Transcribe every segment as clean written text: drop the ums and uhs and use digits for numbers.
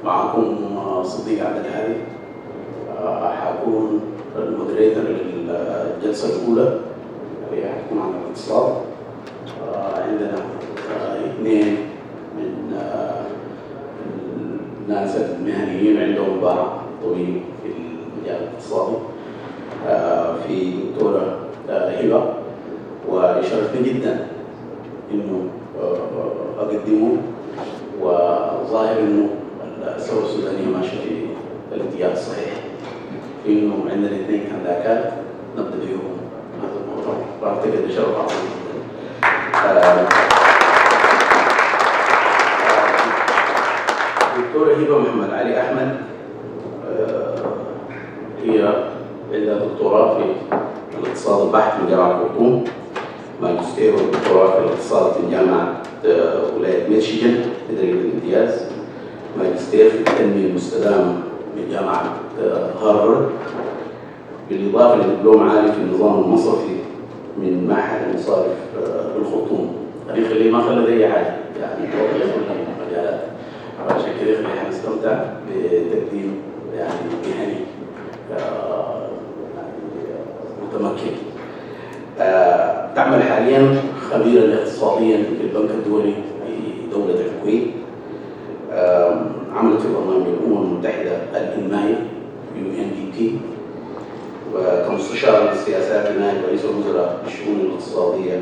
معكم صديق عبدالهادي. حكون المودريتور للجلسة الأولى اللي حتكون عن الاقتصاد. عندنا اثنين من الناس المهنيين عندهم باع طويل في المجال الاقتصادي، في دكتورة هبة، ويشرفني جدا إنه أقدمه، وظاهر إنه الثورة السودانية ماشية في الاتجاه الصحيح، في إنه عندنا اثنين هنداكات نبدأ بيهم هذا الموضوع. بعتقد بشرف عظيم جدا. دكتورة هبة محمد علي أحمد هي عندها دكتوراه في الاقتصاد البحث من جامعة خرطوم، ماجستير ودكتوراه في الاقتصاد من جامعة ولاية ميشيغان تدريب الامتياز، ماجستير في التنمية المستدامة من جامعة هارفارد، بالإضافة لدبلوم عالي في النظام المصرفي من معهد المصارف بالخرطوم. خليه ما خلى أي حاجة، يعني هو يدخل المجالات، عشان كده خلينا نستمتع بتقديم يعني مهني متمكن. تعمل حاليا خبيرا اقتصاديا في البنك الدولي في دولة الكويت. عملت في برنامج الأمم المتحدة الإنمائي UNDP، وكمستشار للسياسات لنائب رئيس الوزراء للشؤون الاقتصادية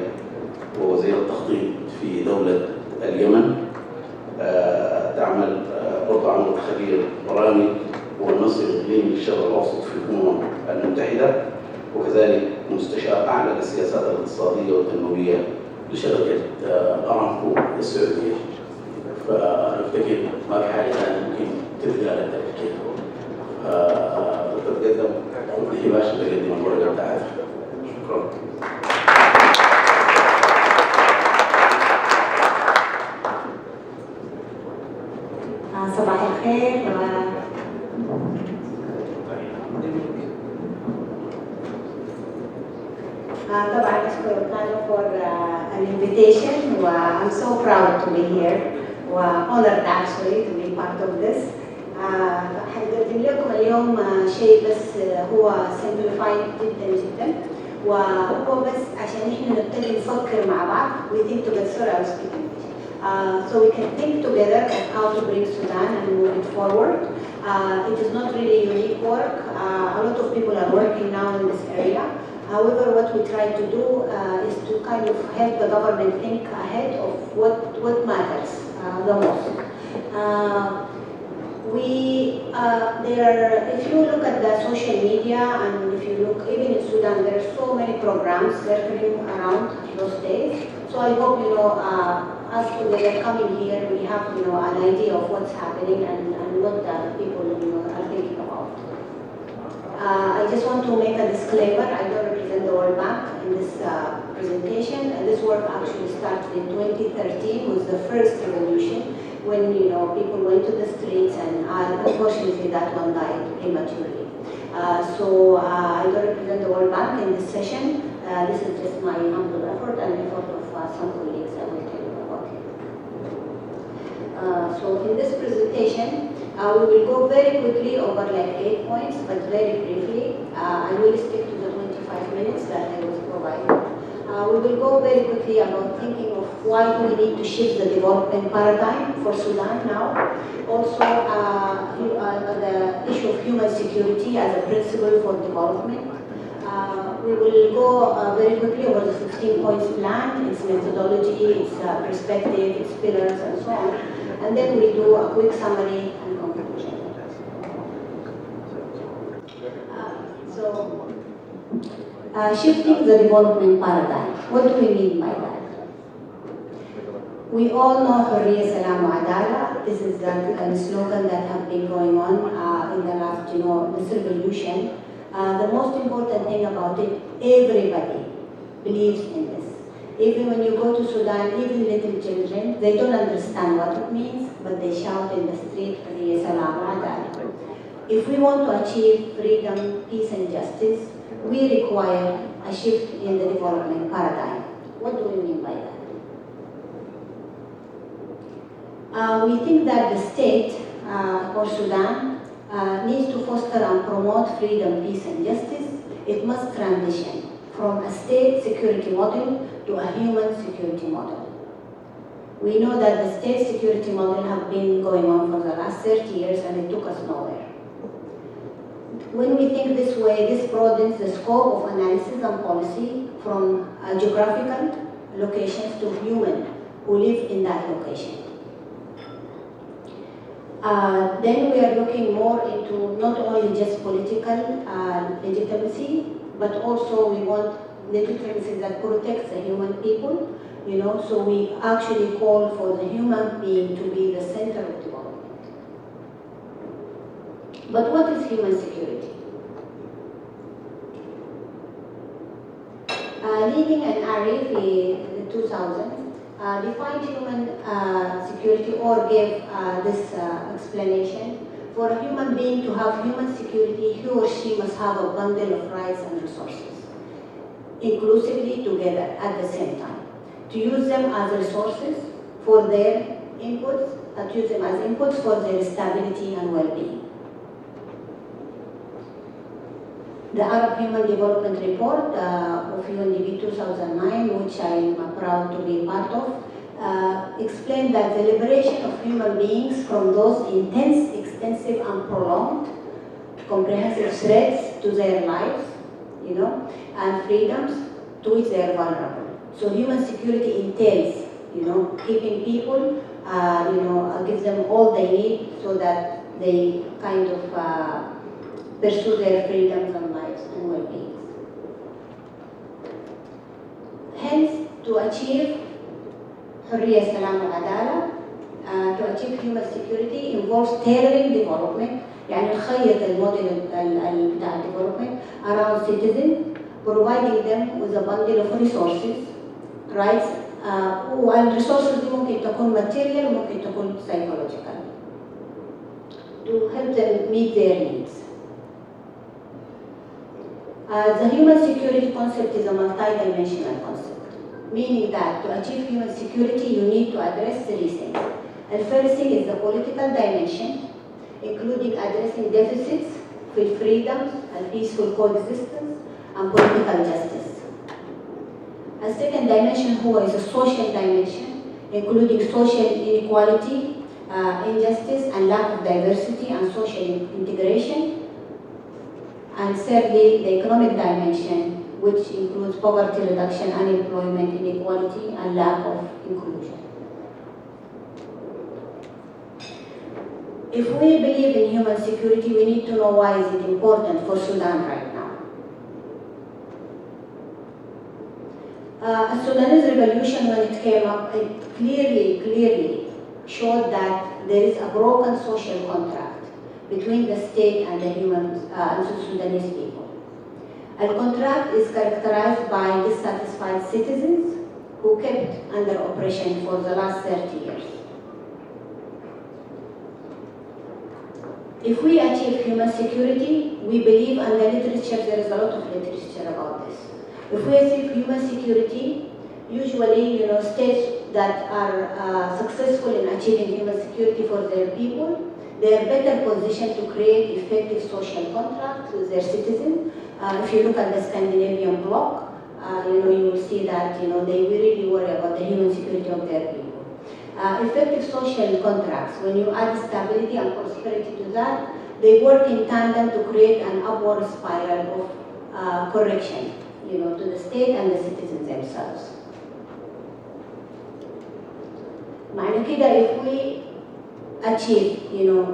ووزير التخطيط في دولة اليمن. تعمل برضه عملت خبير برامج والنصر الإقليمي للشرق الأوسط في الأمم المتحدة، وكذلك مستشار أعلى للسياسات الاقتصادية والتنموية لشركة أرامكو السعودية. فأفتكر ما في حاجة ثانية ممكن تبقى على التفكير. تتقدم هبة عشان تقدم الورقة بتاعتها. شكرا. صباح الخير. طبعا أشكر UOKANA for an invitation. I'm so proud to be here honored actually to be part of this. هنقدم لكم اليوم شيء بس هو simplified جدا جدا، وهو بس عشان احنا نبتدي نفكر مع بعض. We think together. Sorry, I was speaking. So we can think together of how to bring Sudan and move it forward. It is not really unique work. A lot of people are working now in this area. However, what we try to do is to kind of help the government think ahead of what matters the most. If you look at the social media, and if you look even in Sudan, there are so many programs circling around those days. So I hope us together coming here, we have an idea of what's happening and what the people are thinking about. I just want to make a disclaimer. I don't represent the World Bank in this presentation. This work actually started in 2013 with the first revolution, when people went to the streets, and unfortunately that one died prematurely. So I don't represent the World Bank in this session. This is just my humble effort and effort of some colleagues I will tell you about it. So in this presentation, we will go very quickly over like 8 points, but very briefly. I will stick to the 25 minutes that I was provided. We will go very quickly about thinking of why do we need to shift the development paradigm for Sudan now. Also, the issue of human security as a principle for development. We will go very quickly over the 15 points plan, its methodology, its perspective, its pillars, and so on. And then we do a quick summary and conclusion. Shifting the development paradigm. What do we mean by that? We all know Hurriya, Salam, Adala. This is the slogan that have been going on in the last, this revolution. The most important thing about it, everybody believes in this. Even when you go to Sudan, even little children, they don't understand what it means, but they shout in the street, Hurriya, Salam, Adala. If we want to achieve freedom, peace, and justice, we require a shift in the development paradigm. What do we mean by that? We think that the state or Sudan needs to foster and promote freedom, peace, and justice, it must transition from a state security model to a human security model. We know that the state security model have been going on for the last 30 years and it took us nowhere. When we think this way, this broadens the scope of analysis and policy from geographical locations to human who live in that location. Then we are looking more into not only just political legitimacy, but also we want legitimacy that protects the human people, you know, so we actually call for the human being to be the center of development. But what is human security? Leading an Arif in 2000 defined human security or gave this explanation. For a human being to have human security, he or she must have a bundle of rights and resources, inclusively together at the same time. To use them as resources for their inputs, to use them as inputs for their stability and well-being. The Arab Human Development Report of UNDP 2009, which I am proud to be part of, explained that the liberation of human beings from those intense, extensive, and prolonged comprehensive threats to their lives, you know, and freedoms to which they are vulnerable. So human security entails, you know, keeping people, you know, gives them all they need so that they kind of pursue their freedoms and lives and well-being. Hence, to achieve حرية السلام والعدالة, to achieve human security involves tailoring development, يعني نخيط الموديل بتاع development around citizens, providing them with a bundle of resources, rights, والresources دي ممكن تكون material, ممكن تكون psychological, to help them meet their needs. The human security concept is a multi-dimensional concept, meaning that to achieve human security, you need to address three things. The first thing is the political dimension, including addressing deficits with freedoms and peaceful coexistence and political justice. A second dimension is a social dimension, including social inequality, injustice, and lack of diversity and social integration. And thirdly, the economic dimension, which includes poverty reduction, unemployment, inequality, and lack of inclusion. If we believe in human security, we need to know why is it important for Sudan right now. A Sudanese revolution, when it came up, it clearly showed that there is a broken social contract between the state and the Sudanese people. A contract is characterized by dissatisfied citizens who kept under oppression for the last 30 years. If we achieve human security, we believe, and the literature, there is a lot of literature about this. If we achieve human security, usually, you know, states that are successful in achieving human security for their people, they are better positioned to create effective social contracts with their citizens. If you look at the Scandinavian bloc, you know, you will see that, you know, they really worry about the human security of their people. Effective social contracts, when you add stability and prosperity to that, they work in tandem to create an upward spiral of correction, you know, to the state and the citizens themselves. معنى كده if we achieve, you know,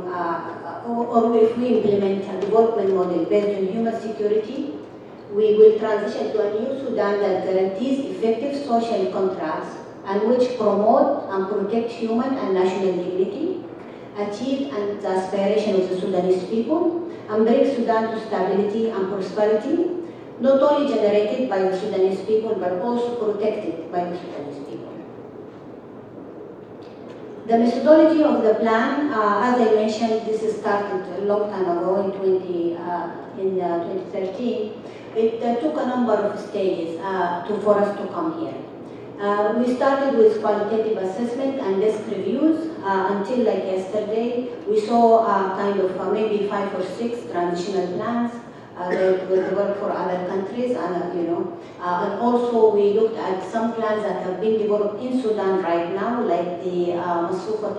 or if we implement a development model based on human security, we will transition to a new Sudan that guarantees effective social contracts and which promote and protect human and national dignity, achieve the aspiration of the Sudanese people, and bring Sudan to stability and prosperity, not only generated by the Sudanese people, but also protected by the Sudanese people. The methodology of the plan, as I mentioned, this started a long time ago in 2013. It took a number of stages for us to come here. We started with qualitative assessment and desk reviews until like yesterday. We saw kind of maybe 5 or 6 transitional plans that will develop for other countries, and and also we looked at some plans that have been developed in Sudan right now, like the مصفوفة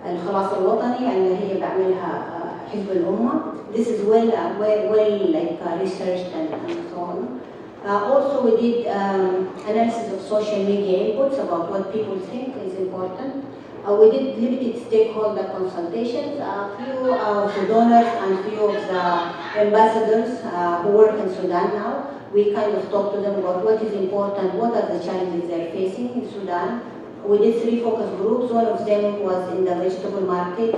الخلاص الوطني اللي هي بعملها حزب الأمة. This is well like researched and so on. Also, we did analysis of social media inputs about what people think is important. We did limited stakeholder consultations. A few of the donors and few of the ambassadors who work in Sudan now, we kind of talked to them about what is important, what are the challenges they're facing in Sudan. We did 3 focus groups. One of them was in the vegetable market,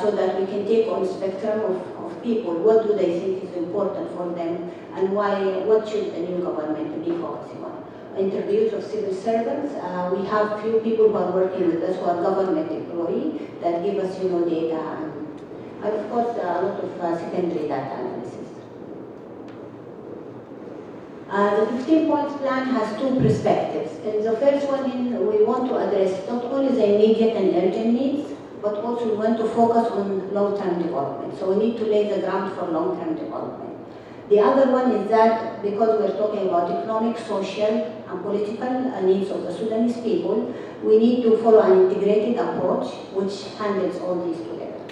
so that we can take on spectrum of people. What do they think is important for them, and why? What should the new government be focusing on? Interviews of civil servants. We have few people who are working with us who are government employees that give us, data and of course a lot of secondary data analysis. The 15 points plan has 2 perspectives. In the first one, we want to address not only the immediate and urgent needs, but also we want to focus on long-term development. So we need to lay the ground for long-term development. The other one is that because we're talking about economic, social, and political needs of the Sudanese people, we need to follow an integrated approach which handles all these together.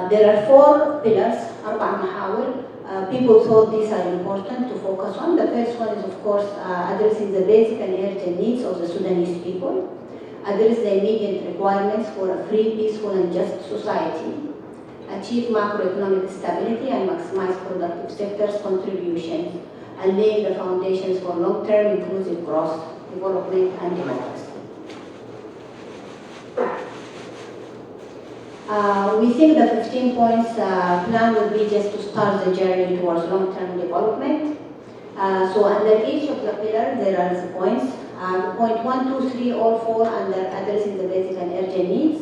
There are 4 pillars, 4 محاور. People thought these are important to focus on. The first one is, of course, addressing the basic and urgent needs of the Sudanese people, address the immediate requirements for a free, peaceful, and just society, achieve macroeconomic stability and maximize productive sectors' contributions, and lay the foundations for long-term inclusive growth, development, and democracy. We think the 15 points plan will be just to start the journey towards long-term development. So under each of the pillars, there are the points. Point 1, 2, 3, all 4 under addressing the basic and urgent needs.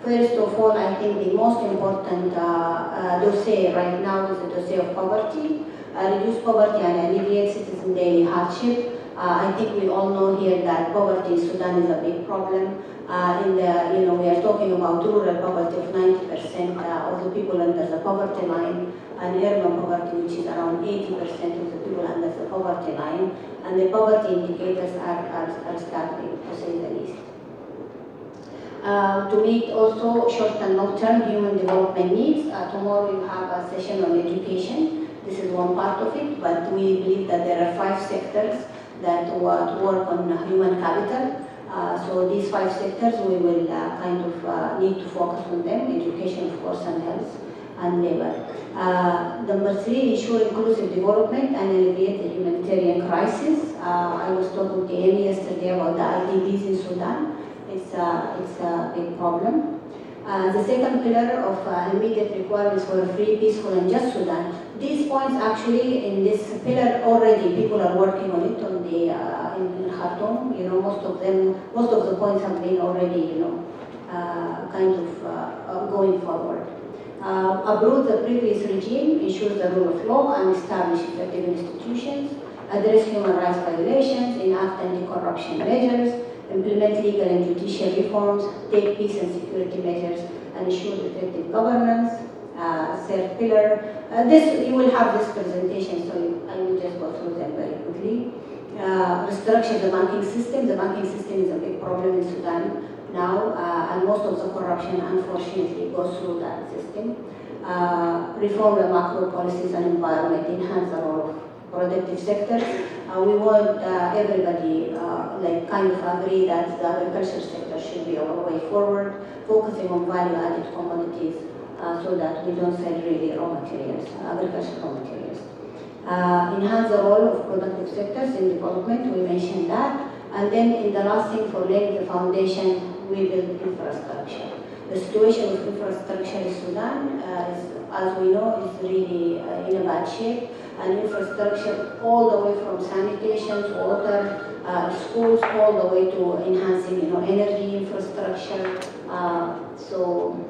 First of all, I think the most important dossier right now is the dossier of poverty. Reduce poverty and alleviate citizen daily hardship. I think we all know here that poverty in Sudan is a big problem. We are talking about rural poverty of 90% of the people under the poverty line, and urban poverty, which is around 80% of the people under the poverty line, and the poverty indicators are starting, to say the least. To meet also short and long-term human development needs, tomorrow we have a session on education. This is one part of it, but we believe that there are 5 sectors that work on human capital. So these 5 sectors, we will kind of need to focus on them: education, of course, and health, and labor. Number 3, ensure inclusive development and alleviate the humanitarian crisis. I was talking to Amy yesterday about the IDPs in Sudan. It's a big problem. The second pillar of immediate requirements for a free, peaceful, and just Sudan. These points actually in this pillar already people are working on it on the in Khartoum. Most of the points have been already kind of going forward. Uproot the previous regime, ensure the rule of law, and establish effective institutions. Address human rights violations, enact anti-corruption measures, implement legal and judicial reforms, take peace and security measures, and ensure effective governance. Third pillar, you will have this presentation, so I will just go through them very quickly. Restructure the banking system. The banking system is a big problem in Sudan now, and most of the corruption, unfortunately, goes through that system. Reform the macro policies and environment, enhance the role of productive sectors. We want everybody kind of agree that the agriculture sector should be our way forward, focusing on value-added commodities so that we don't sell really raw materials, agricultural raw materials. Enhance the role of productive sectors in development, we mentioned that. And then in the last thing, for laying the foundation, we build infrastructure. The situation of infrastructure in Sudan, as we know, is really in a bad shape. And infrastructure all the way from sanitation, water, schools, all the way to enhancing, energy infrastructure. So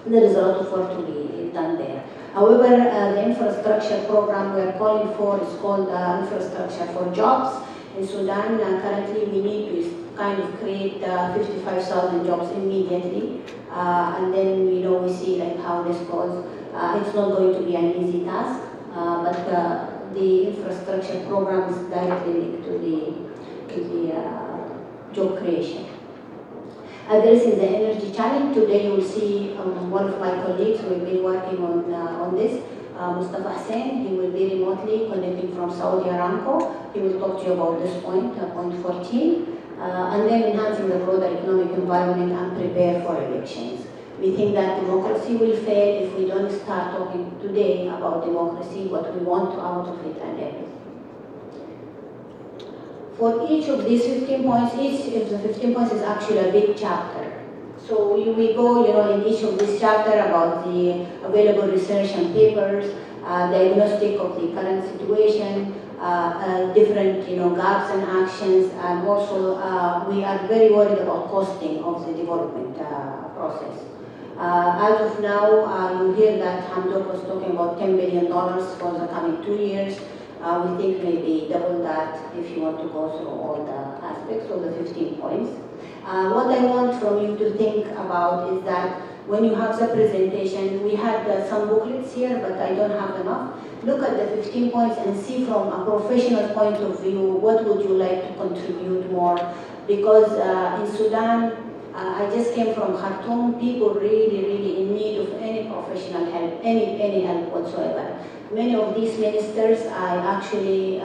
there is a lot of work to be done there. However, the infrastructure program we are calling for is called Infrastructure for Jobs. In Sudan, currently we need to kind of create 55,000 jobs immediately, and then we see like how this goes. It's not going to be an easy task, but the infrastructure program is directly linked to the job creation. Addressing the energy challenge, today you will see one of my colleagues who will be working on this, Mustafa Hussein. He will be remotely connecting from Saudi Aramco. He will talk to you about this point 14, and then enhancing the broader economic environment and prepare for elections. We think that democracy will fail if we don't start talking today about democracy, what we want out of it and everything. For each of these 15 points, each of the 15 points is actually a big chapter. So we go, in each of these chapter about the available research and papers, diagnostic of the current situation, different, gaps and actions, and also we are very worried about costing of the development process. As of now, you hear that Hamdok was talking about $10 billion for the coming 2 years. We think maybe double that if you want to go through all the aspects of the 15 points. What I want from you to think about is that when you have the presentation, we had some booklets here, but I don't have enough. Look at the 15 points and see from a professional point of view, what would you like to contribute more? Because in Sudan, I just came from Khartoum, people really in need of any professional help, any help whatsoever. Many of these ministers, I actually,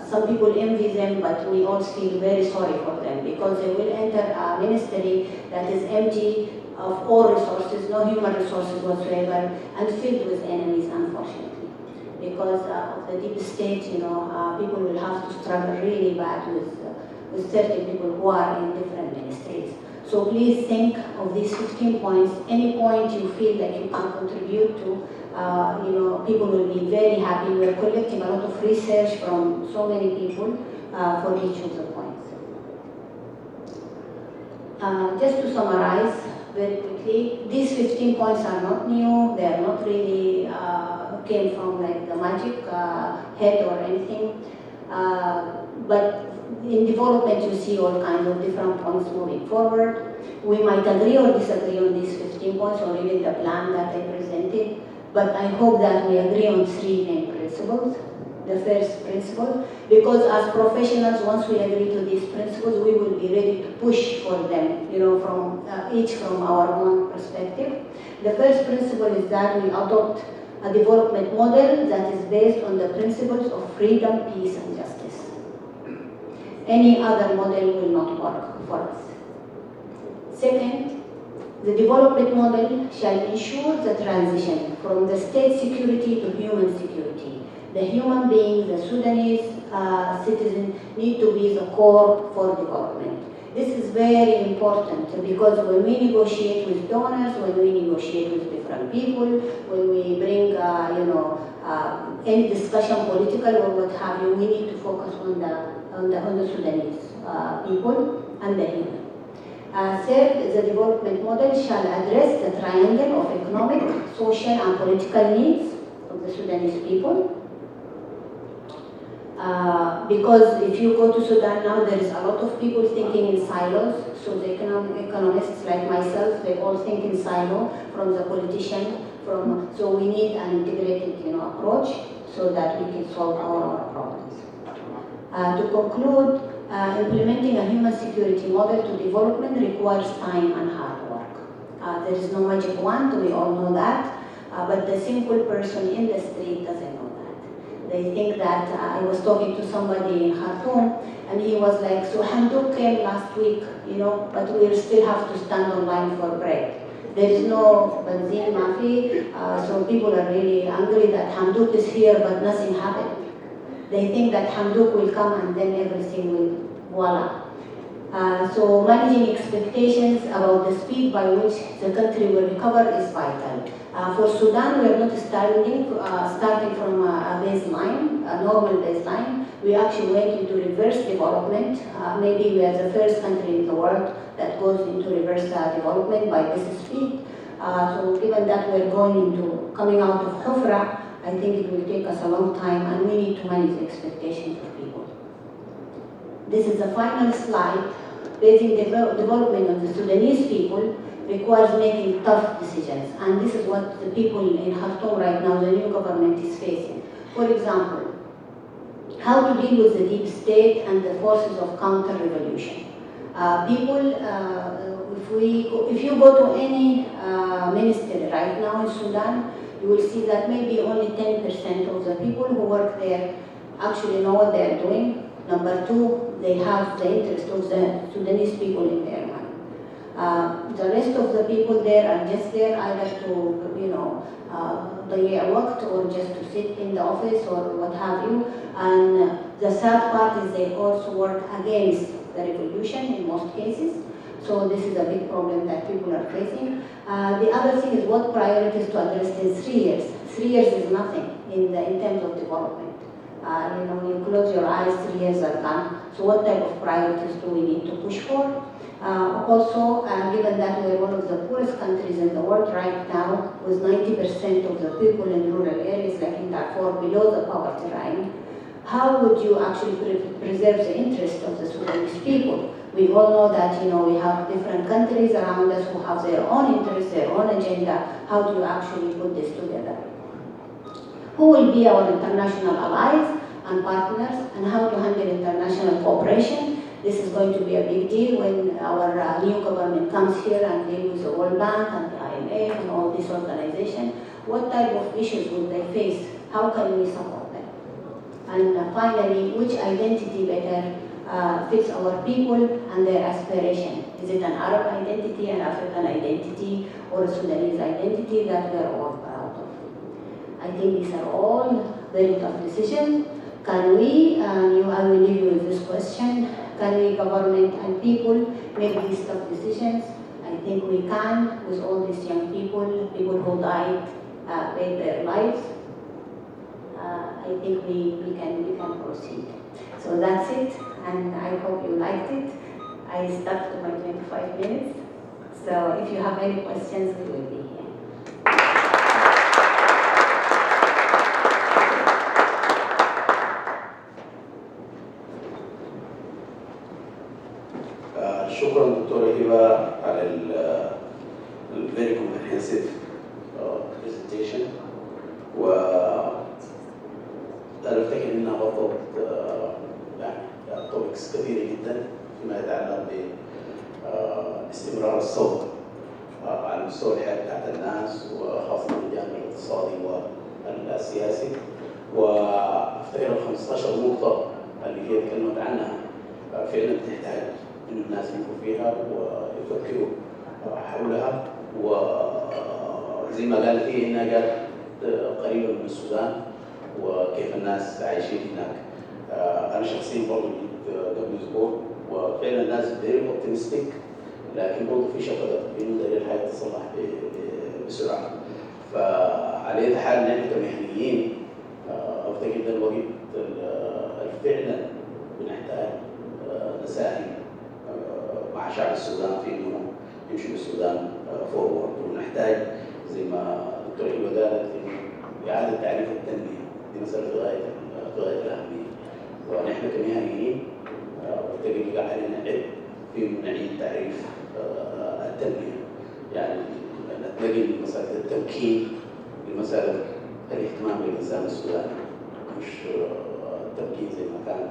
some people envy them, but we all feel very sorry for them because they will enter a ministry that is empty of all resources, no human resources whatsoever, and filled with enemies, unfortunately. Because of the deep state, people will have to struggle really bad with certain people who are in different ministries. So please think of these 15 points. Any point you feel that you can contribute to, people will be very happy. We are collecting a lot of research from so many people for each of the points. Just to summarize very quickly, these 15 points are not new. They are not really came from like the magic head or anything. But in development, you see all kinds of different points moving forward. We might agree or disagree on these 15 points or even the plan that I presented, but I hope that we agree on 3 main principles. The first principle, because as professionals, once we agree to these principles, we will be ready to push for them, from each from our own perspective. The first principle is that we adopt a development model that is based on the principles of freedom, peace, and justice. Any other model will not work for us. Second, the development model shall ensure the transition from the state security to human security. The human being, the Sudanese citizen, need to be the core for development. This is very important because when we negotiate with donors, when we negotiate with different people, when we bring, any discussion, political or what have you, we need to focus on the Sudanese people and the human. Third, the development model shall address the triangle of economic, social, and political needs of the Sudanese people. Because if you go to Sudan now, there is a lot of people thinking in silos. So the economists like myself, they all think in silo from the politician. So we need an integrated approach so that we can solve our problems. To conclude, implementing a human security model to development requires time and hard work. There is no magic wand, we all know that, but the simple person in the street doesn't know that. They think that, I was talking to somebody in Khartoum, and he was like, so Hamdok came last week, but we still have to stand online for bread. There is no benzene mafi, so people are really angry that Hamdok is here, but nothing happened. They think that Hamdok will come and then everything will, voila. So managing expectations about the speed by which the country will recover is vital. For Sudan, we are not starting from a baseline, a normal baseline. We actually went into reverse development. Maybe we are the first country in the world that goes into reverse development by this speed. So given that we're coming out of Hufra, I think it will take us a long time, and we need to manage the expectations of people. This is the final slide. Basing development of the Sudanese people requires making tough decisions, and this is what the people in Khartoum right now, the new government, is facing. For example, how to deal with the deep state and the forces of counter-revolution. If you go to any ministry right now in Sudan, you will see that maybe only 10% of the people who work there actually know what they are doing. Number two, they have the interest of the Sudanese people in their mind. The rest of the people there are just there either to, ضيع وقت or just to sit in the office or what have you. And the sad part is they also work against the revolution in most cases. So this is a big problem that people are facing. The other thing is what priorities to address in 3 years. 3 years is nothing in terms of development. You close your eyes, 3 years are gone. So what type of priorities do we need to push for? Also, given that we're one of the poorest countries in the world right now, with 90% of the people in rural areas like in Darfur below the poverty line, how would you actually preserve the interest of the Sudanese people? We all know that we have different countries around us who have their own interests, their own agenda. How do you actually put this together? Who will be our international allies and partners, and how to handle international cooperation? This is going to be a big deal when our new government comes here and deal with the World Bank and the IMF and all this organization. What type of issues would they face? How can we support them? And finally, which identity better fits our people and their aspiration? Is it an Arab identity, an African identity, or a Sudanese identity that we are all proud of? I think these are all very tough decisions. Can we, I will leave you with this question, can we, government and people, make these tough decisions? I think we can, with all these young people who died, paid their lives. I think we can proceed. So that's it, and I hope you liked it. I stuck to my 25 minutes. So if you have any questions, we will be here. شكرا دكتورة هبة على ال very comprehensive presentation. أنا أفتكر إنها غطت topics كثيرة جدا فيما يتعلق باستمرار الصوت على مستوى الحياة بتاعت الناس، وخاصة الجانب الاقتصادي والسياسي. وأفتكر ال 15 نقطة اللي هي تكلمت عنها فعلا تحتاج إن الناس يفكروا فيها ويفكروا حولها. وزي ما قالت هي إنها قالت قريبة من السودان وكيف الناس عايشين هناك. أنا شخصيا برضه جيت قبل أسبوع، وفعلا الناس very optimistic، لكن برضه في شفقة إنه دليل الحياة تصلح بسرعة. فعلى أي حال نحن كمهنيين أفتكر ده الوقت فعلا بنحتاج نساهم مع شعب السودان في إنه يمشي بالسودان فورورد، ونحتاج زي ما دكتور هبة قالت إنه إعادة تعريف التنمية دي مسألة غاية الأهمية. ونحن كمهنيين بالتالي علينا نعد في نعيد تعريف التنمية، يعني نتنقل من مسألة التمكين لمسألة الاهتمام بالإنسان السوداني، مش التمكين زي ما كان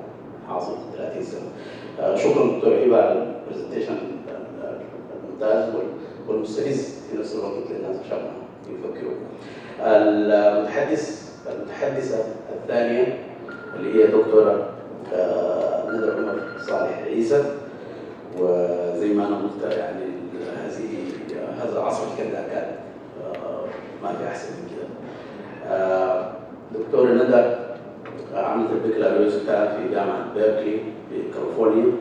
حاصل 30 سنة. شكرا دكتور هبة على البرزنتيشن الممتاز والمستفز في نفس الوقت للناس عشان يفكروا. المتحدثة الثانية اللي هي دكتورة ندى عمر صالح عيسى، وزي ما أنا قلت يعني هذا العصر كذا كان ما في أحسن من كده. دكتورة ندى عملت البكالوريوس بتاعها في جامعة بيركلي في كاليفورنيا،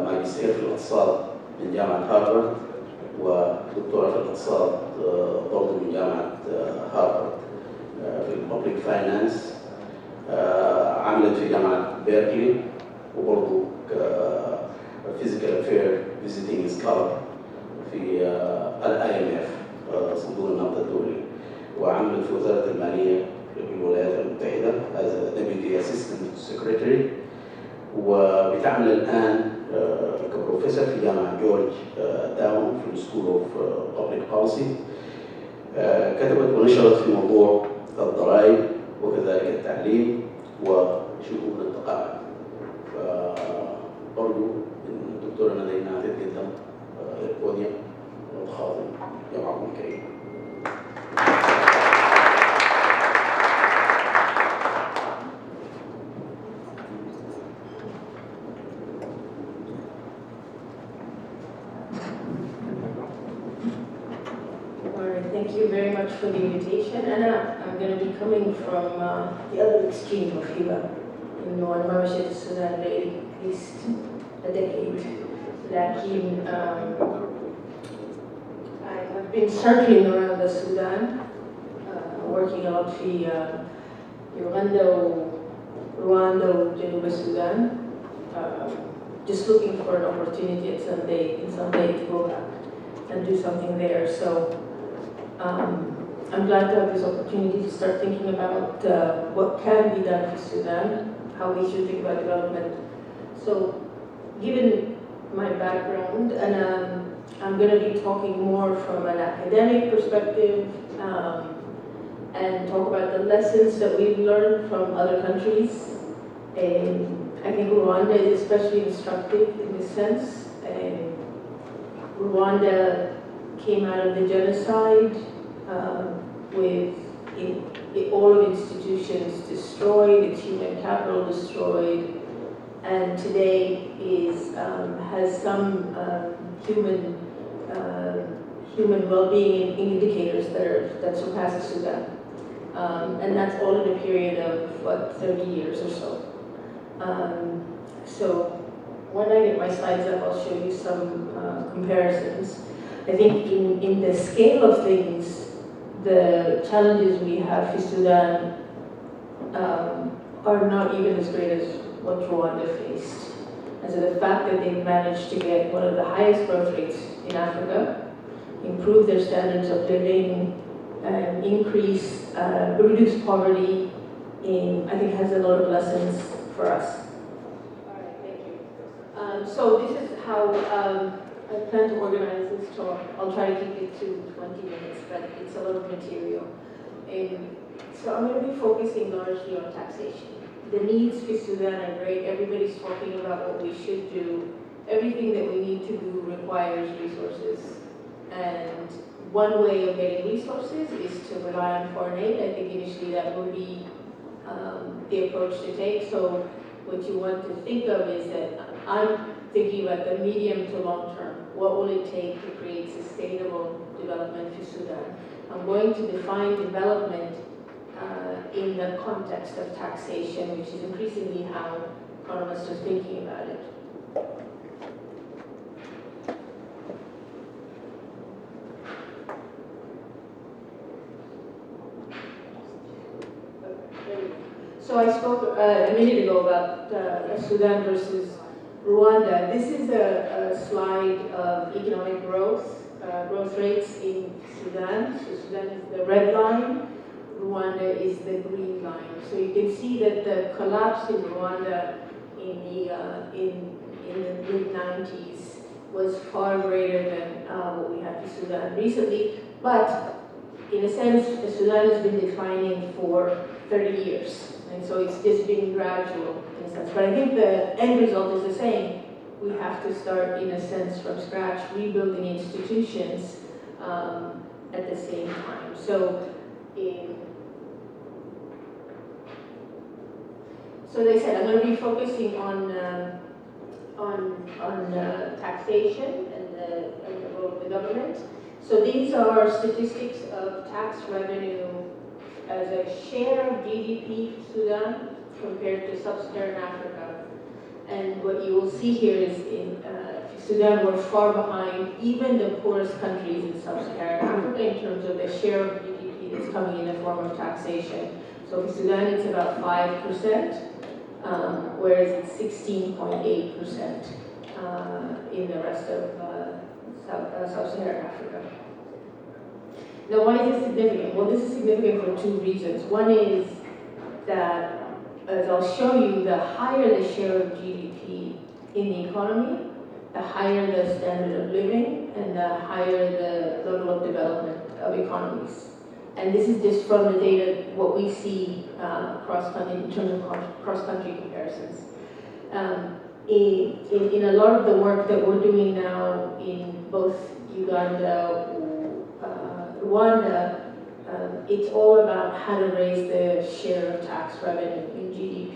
ماجستير في الاقتصاد من جامعة هارفارد، ودكتوراه في الاقتصاد برضه من جامعة هارفارد في الببليك فاينانس. عملت في جامعة بيركلي وبرضه فيزيكال افير فيزيتنج سكولر في IMF صندوق النقد الدولي، وعمل في وزارة المالية في الولايات المتحدة as a Deputy Assistant Secretary، وبتعمل الآن كبروفيسور في جامعة جورج تاون في السكول اوف بابليك بوليسي. كتبت ونشرت في موضوع الضرائب وكذلك التعليم وشؤون الثقافة. فبرضو الدكتورة ندى انها تتقدم للبوديوم وتخاطب جمعكم الكريم. Thank you very much for the invitation. And I'm going to be coming from the other extreme of Hiba. You know, I'm membership to Sudan at least a decade. Lakin, I've been circling around the Sudan, working a lot for Uganda, Rwanda, Geneva, Sudan, just looking for an opportunity in some day to go back and do something there. So I'm glad to have this opportunity to start thinking about what can be done for Sudan, how we should think about development. So, given my background, and I'm going to be talking more from an academic perspective and talk about the lessons that we've learned from other countries. I think Rwanda is especially instructive in this sense. Rwanda came out of the genocide with all of institutions destroyed, its human capital destroyed, and today has some human well-being indicators that surpasses Sudan, and that's all in a period of 30 years or so. So when I get my slides up, I'll show you some comparisons. I think in the scale of things, the challenges we have in Sudan are not even as great as what Rwanda faced. And so the fact that they've managed to get one of the highest growth rates in Africa, improve their standards of living, reduce poverty, I think has a lot of lessons for us. All right, thank you. So this is how I plan to organize this talk. I'll try to keep it to 20 minutes, but it's a lot of material. So I'm going to be focusing largely on taxation. The needs for Sudan are great. Everybody's talking about what we should do. Everything that we need to do requires resources. And one way of getting resources is to rely on foreign aid. I think initially that will be the approach to take. So what you want to think of is that I'm thinking about the medium to long term. What will it take to create sustainable development for Sudan? I'm going to define development in the context of taxation, which is increasingly how economists are thinking about it. So I spoke a minute ago about Sudan versus Rwanda. This is a slide of economic growth rates in Sudan. So Sudan is the red line, Rwanda is the green line. So you can see that the collapse in Rwanda in the mid-90s was far greater than what we have in Sudan recently. But in a sense, Sudan has been declining for 30 years. And so it's just been gradual in a sense. But I think the end result is the same. We have to start, in a sense, from scratch, rebuilding institutions at the same time. So as I said, I'm going to be focusing on taxation and the role of the government. So these are statistics of tax revenue as a share of GDP for Sudan compared to sub-Saharan Africa. And what you will see here is in Sudan, we're far behind even the poorest countries in sub-Saharan Africa in terms of the share of GDP that's coming in the form of taxation. So for Sudan, it's about 5%, whereas it's 16.8% in the rest of sub-Saharan Africa. Now, why is this significant? Well, this is significant for two reasons. One is that, as I'll show you, the higher the share of GDP in the economy, the higher the standard of living, and the higher the level of development of economies. And this is just from the data, what we see cross-country, in terms of cross-country comparisons. In a lot of the work that we're doing now in both Uganda, Rwanda, it's all about how to raise the share of tax revenue in GDP.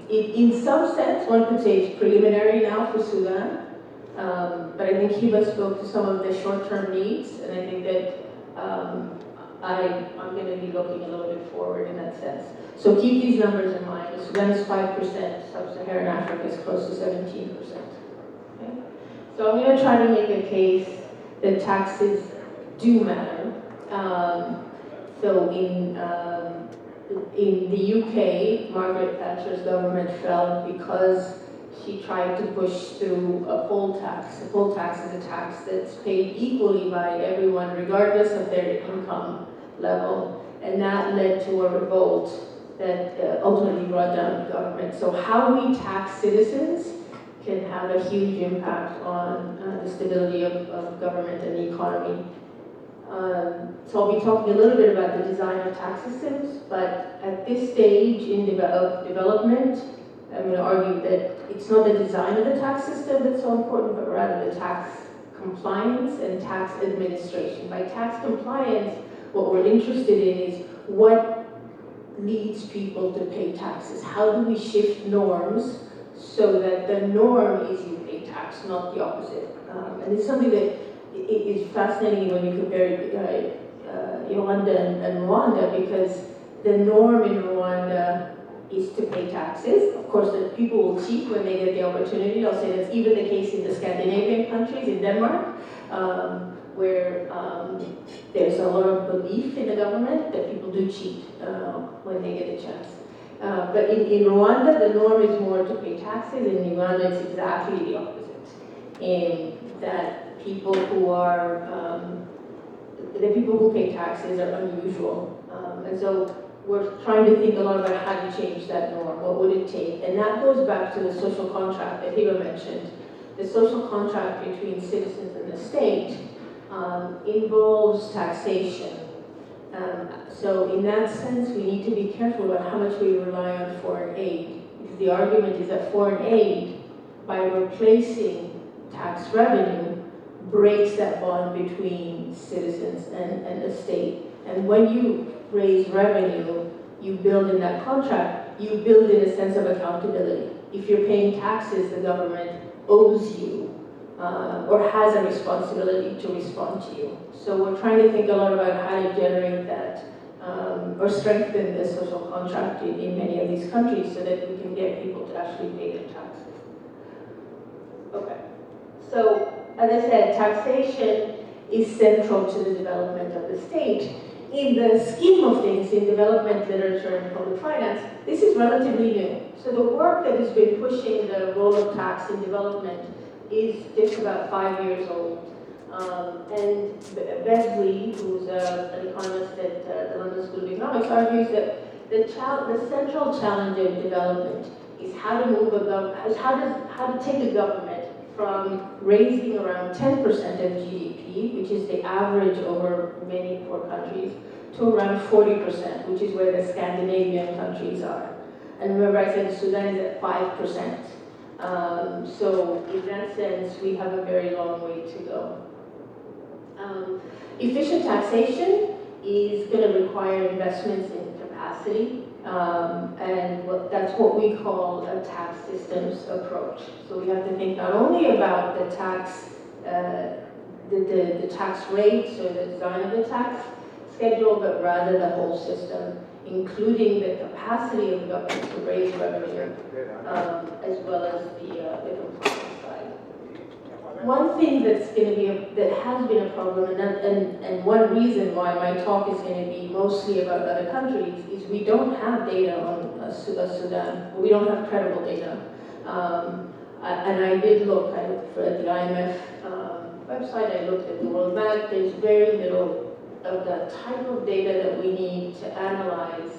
In some sense, one could say it's preliminary now for Sudan, but I think Hiba spoke to some of the short-term needs, and I think that I'm going to be looking a little bit forward in that sense. So keep these numbers in mind. Sudan is 5%, Sub-Saharan Africa is close to 17%. Okay? So I'm going to try to make a case that taxes do matter. So in the UK, Margaret Thatcher's government fell because she tried to push through a poll tax. A poll tax is a tax that's paid equally by everyone, regardless of their income level, and that led to a revolt that ultimately brought down the government. So how we tax citizens can have a huge impact on the stability of government and the economy. So I'll be talking a little bit about the design of tax systems, but at this stage in development, I'm going to argue that it's not the design of the tax system that's so important, but rather the tax compliance and tax administration. By tax compliance, what we're interested in is what leads people to pay taxes. How do we shift norms so that the norm is you pay tax, not the opposite? And it's something that is fascinating when you compare Uganda and Rwanda, because the norm in Rwanda is to pay taxes. Of course, the people will cheat when they get the opportunity. I'll say that's even the case in the Scandinavian countries, in Denmark, where there's a lot of belief in the government that people do cheat when they get a chance. But in Rwanda, the norm is more to pay taxes. In Uganda, it's exactly the opposite. In that people who are, the people who pay taxes are unusual. And so we're trying to think a lot about how to change that norm. What would it take? And that goes back to the social contract that Hiba mentioned. The social contract between citizens and the state involves taxation. So in that sense, we need to be careful about how much we rely on foreign aid. Because the argument is that foreign aid, by replacing tax revenue, breaks that bond between citizens and the state. And when you raise revenue, you build in that contract, you build in a sense of accountability. If you're paying taxes, the government owes you or has a responsibility to respond to you. So we're trying to think a lot about how to generate that or strengthen the social contract in many of these countries so that we can get people to actually pay their taxes. Okay, so as I said, taxation is central to the development of the state. In the scheme of things, in development literature and public finance, this is relatively new. So the work that has been pushing the role of tax in development is just about 5 years old. And Besley, who's an economist at the London School of Economics, argues that the central challenge of development is how to move how to take a government from raising around 10% of GDP, which is the average over many poor countries, to around 40%, which is where the Scandinavian countries are. And remember I said Sudan is at 5%. So in that sense, we have a very long way to go. Efficient taxation is going to require investments in capacity, and that's what we call a tax systems approach. So we have to think not only about the tax, the tax rates or the design of the tax schedule, but rather the whole system, including the capacity of the government to raise revenue, as well as the compliance side. One thing that's going to be that has been a problem, and one reason why my talk is going to be mostly about other countries, is we don't have data on Sudan. We don't have credible data. And I did look. I looked at the IMF website. I looked at the World Bank. There's very little of the type of data that we need to analyze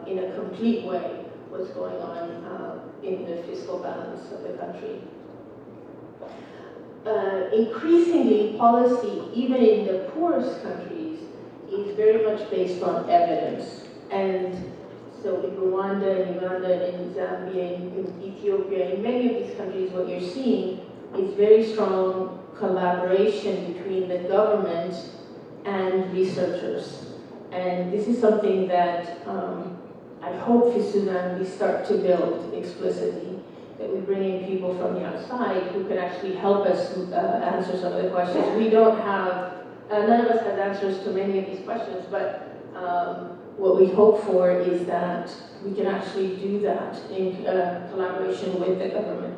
in a complete way what's going on in the fiscal balance of the country. Increasingly, policy, even in the poorest countries, is very much based on evidence. And so in Rwanda, in Uganda, in Zambia, in Ethiopia, in many of these countries, what you're seeing is very strong collaboration between the government and researchers. And this is something that I hope for Sudan we start to build explicitly, that we bring in people from the outside who can actually help us answer some of the questions. We don't have, none of us has answers to many of these questions, but what we hope for is that we can actually do that in collaboration with the government.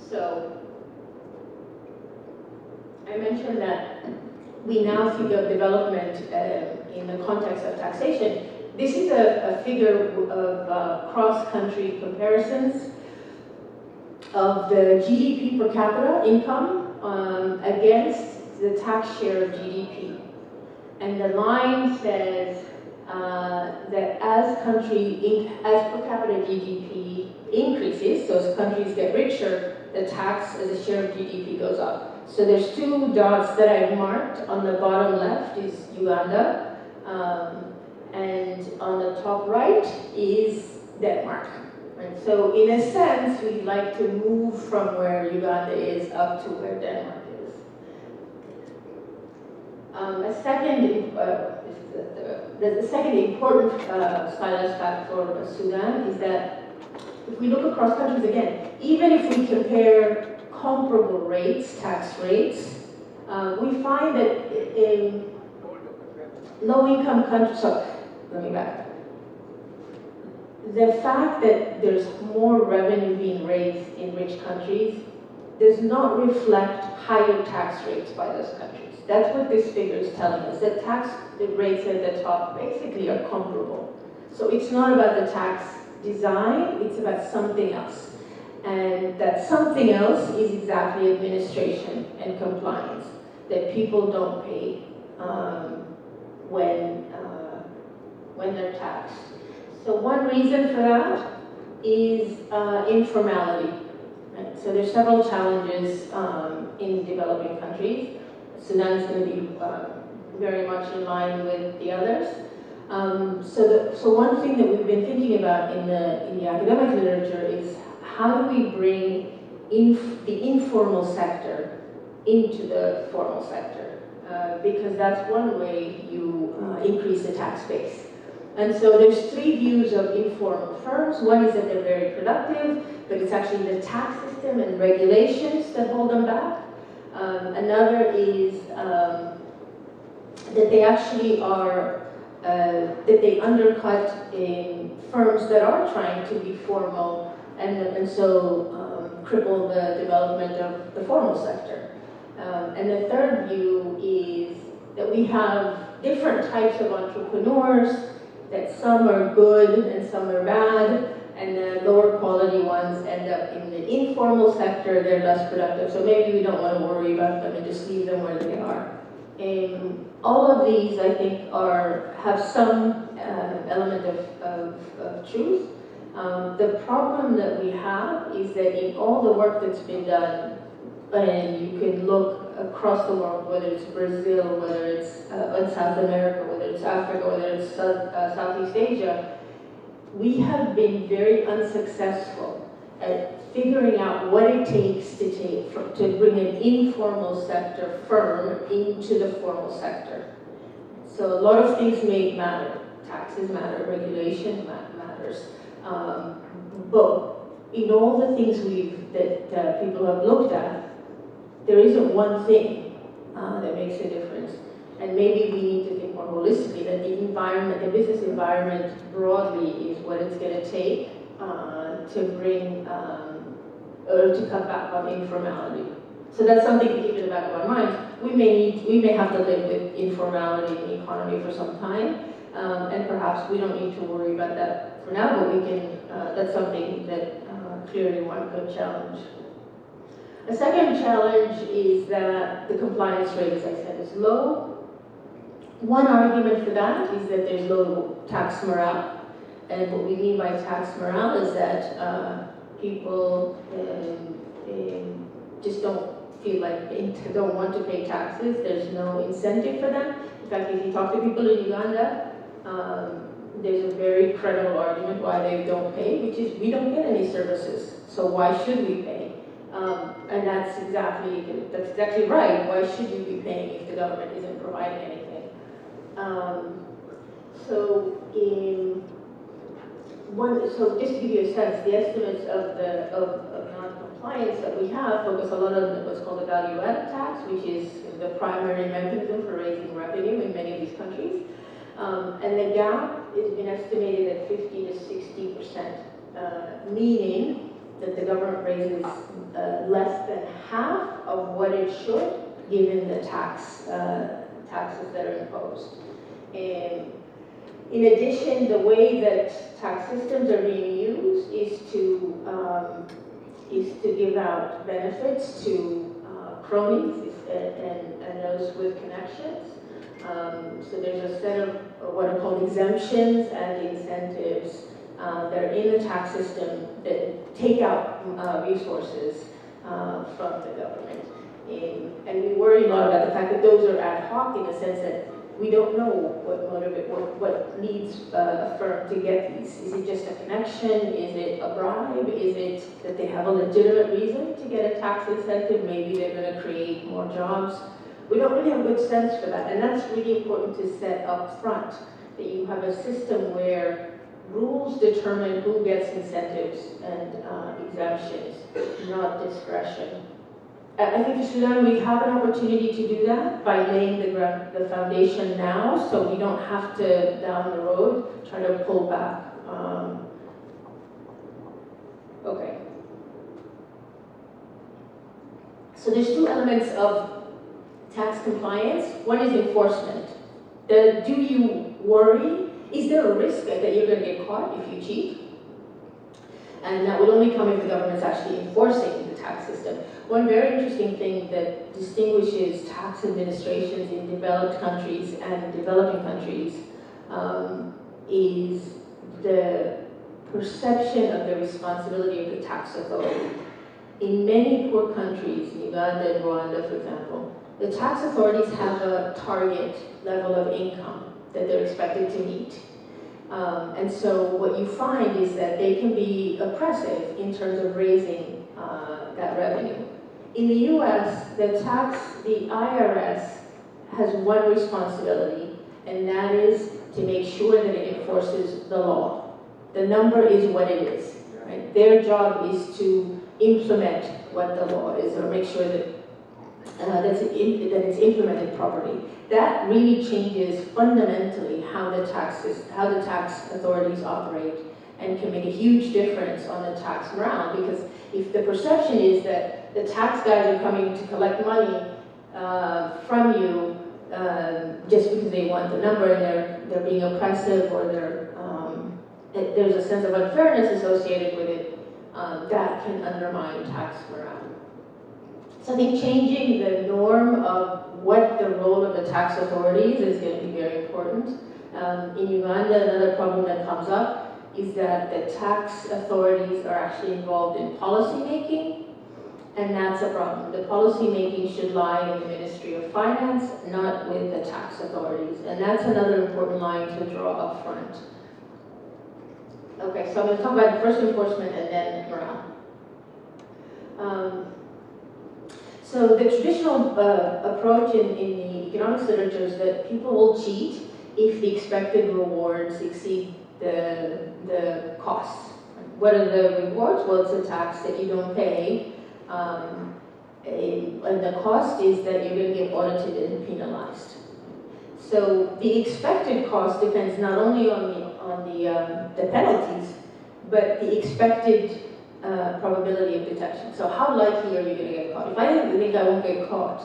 So, I mentioned that we now think of development in the context of taxation. This is a figure of cross-country comparisons of the GDP per capita income against the tax share of GDP. And the line says that as per capita GDP increases, so as countries get richer, the tax as a share of GDP goes up. So there's two dots that I've marked. On the bottom left is Uganda, and on the top right is Denmark. And so in a sense, we'd like to move from where Uganda is up to where Denmark is. The second important stylus fact for Sudan is that if we look across countries again, even if we compare comparable rates, tax rates, we find that in low-income countries, so let me back up. The fact that there's more revenue being raised in rich countries does not reflect higher tax rates by those countries. That's what this figure is telling us, that tax rates at the top basically are comparable. So it's not about the tax design, it's about something else. And that something else is exactly administration and compliance, that people don't pay when they're taxed. So one reason for that is informality. Right? So there's several challenges in developing countries. Sudan is going to be very much in line with the others. So one thing that we've been thinking about in the academic literature is how do we bring the informal sector into the formal sector? Because that's one way you increase the tax base. And so there's three views of informal firms. One is that they're very productive, but it's actually the tax system and regulations that hold them back. Another is that they actually are, that they undercut in firms that are trying to be formal and so cripple the development of the formal sector. And the third view is that we have different types of entrepreneurs, that some are good and some are bad, and the lower quality ones end up in the informal sector, they're less productive. So maybe we don't want to worry about them and just leave them where they are. All of these, I think, have some element of truth. The problem that we have is that in all the work that's been done, and you can look across the world, whether it's Brazil, whether it's in South America, whether it's Africa, whether it's Southeast Asia, we have been very unsuccessful at figuring out what it takes to bring an informal sector firm into the formal sector. So a lot of things may matter. Taxes matter, regulation matters. But in all the things that people have looked at, there isn't one thing that makes a difference. And maybe we need to think more holistically that the environment, the business environment broadly is what it's going to take to bring or to cut back on informality. So that's something to keep in the back of our minds. We may have to live with informality in the economy for some time, and perhaps we don't need to worry about that for now, but we can, that's something that clearly one could challenge. A second challenge is that the compliance rate, as I said, is low. One argument for that is that there's low tax morale. And what we mean by tax morale is that people just don't feel like they don't want to pay taxes. There's no incentive for them. In fact, if you talk to people in Uganda, there's a very credible argument why they don't pay, which is we don't get any services, so why should we pay? And that's exactly right. Why should you be paying if the government isn't providing anything? So just to give you a sense, the estimates of non-compliance that we have focus a lot on what's called the value-added tax, which is the primary mechanism for raising revenue in many of these countries. And the gap has been estimated at 50 to 60%, meaning that the government raises less than half of what it should, given the taxes that are imposed. And in addition, the way that tax systems are being used is to give out benefits to cronies and those with connections. So there's a set of what are called exemptions and incentives that are in the tax system that take out resources from the government. And we worry a lot about the fact that those are ad hoc in the sense that we don't know what leads a firm to get these. Is it just a connection? Is it a bribe? Is it that they have a legitimate reason to get a tax incentive? Maybe they're going to create more jobs. We don't really have a good sense for that. And that's really important to set up front, that you have a system where rules determine who gets incentives and exemptions, not discretion. I think in Sudan we have an opportunity to do that by laying the foundation now, so we don't have to, down the road, try to pull back. Okay. So there's two elements of tax compliance. One is enforcement. Do you worry? Is there a risk that you're going to get caught if you cheat? And that will only come if the government's actually enforcing the tax system. One very interesting thing that distinguishes tax administrations in developed countries and developing countries is the perception of the responsibility of the tax authority. In many poor countries, Uganda and Rwanda, for example, the tax authorities have a target level of income that they're expected to meet. And so what you find is that they can be oppressive in terms of raising that revenue. In the US, the IRS has one responsibility, and that is to make sure that it enforces the law. The number is what it is, right? Their job is to implement what the law is, or make sure that that it's implemented properly. That really changes fundamentally how the tax authorities operate, and can make a huge difference on the tax morale, because if the perception is that the tax guys are coming to collect money from you just because they want the number and they're being oppressive, or there's a sense of unfairness associated with it, that can undermine tax morale. So I think changing the norm of what the role of the tax authorities is going to be very important. In Uganda, another problem that comes up is that the tax authorities are actually involved in policy making, and that's a problem. The policy making should lie in the Ministry of Finance, not with the tax authorities, and that's another important line to draw up front. Okay, so I'm going to talk about first enforcement and then morale. So the traditional approach in the economics literature is that people will cheat if the expected rewards exceed the costs. What are the rewards? Well, it's a tax that you don't pay, and the cost is that you're going to get audited and penalized. So the expected cost depends not only on the penalties, but the expected probability of detection. So how likely are you going to get caught? If I think I won't get caught,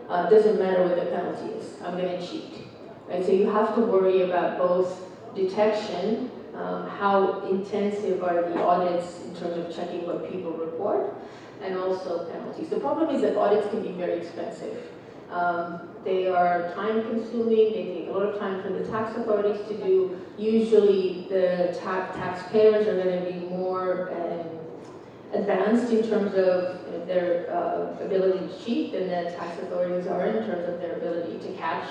it doesn't matter what the penalty is. I'm going to cheat. Right? So you have to worry about both detection, how intensive are the audits in terms of checking what people report, and also penalties. The problem is that audits can be very expensive. They are time consuming, they take a lot of time for the tax authorities to do. Usually the taxpayers are going to be more advanced in terms of their ability to cheat than the tax authorities are in terms of their ability to catch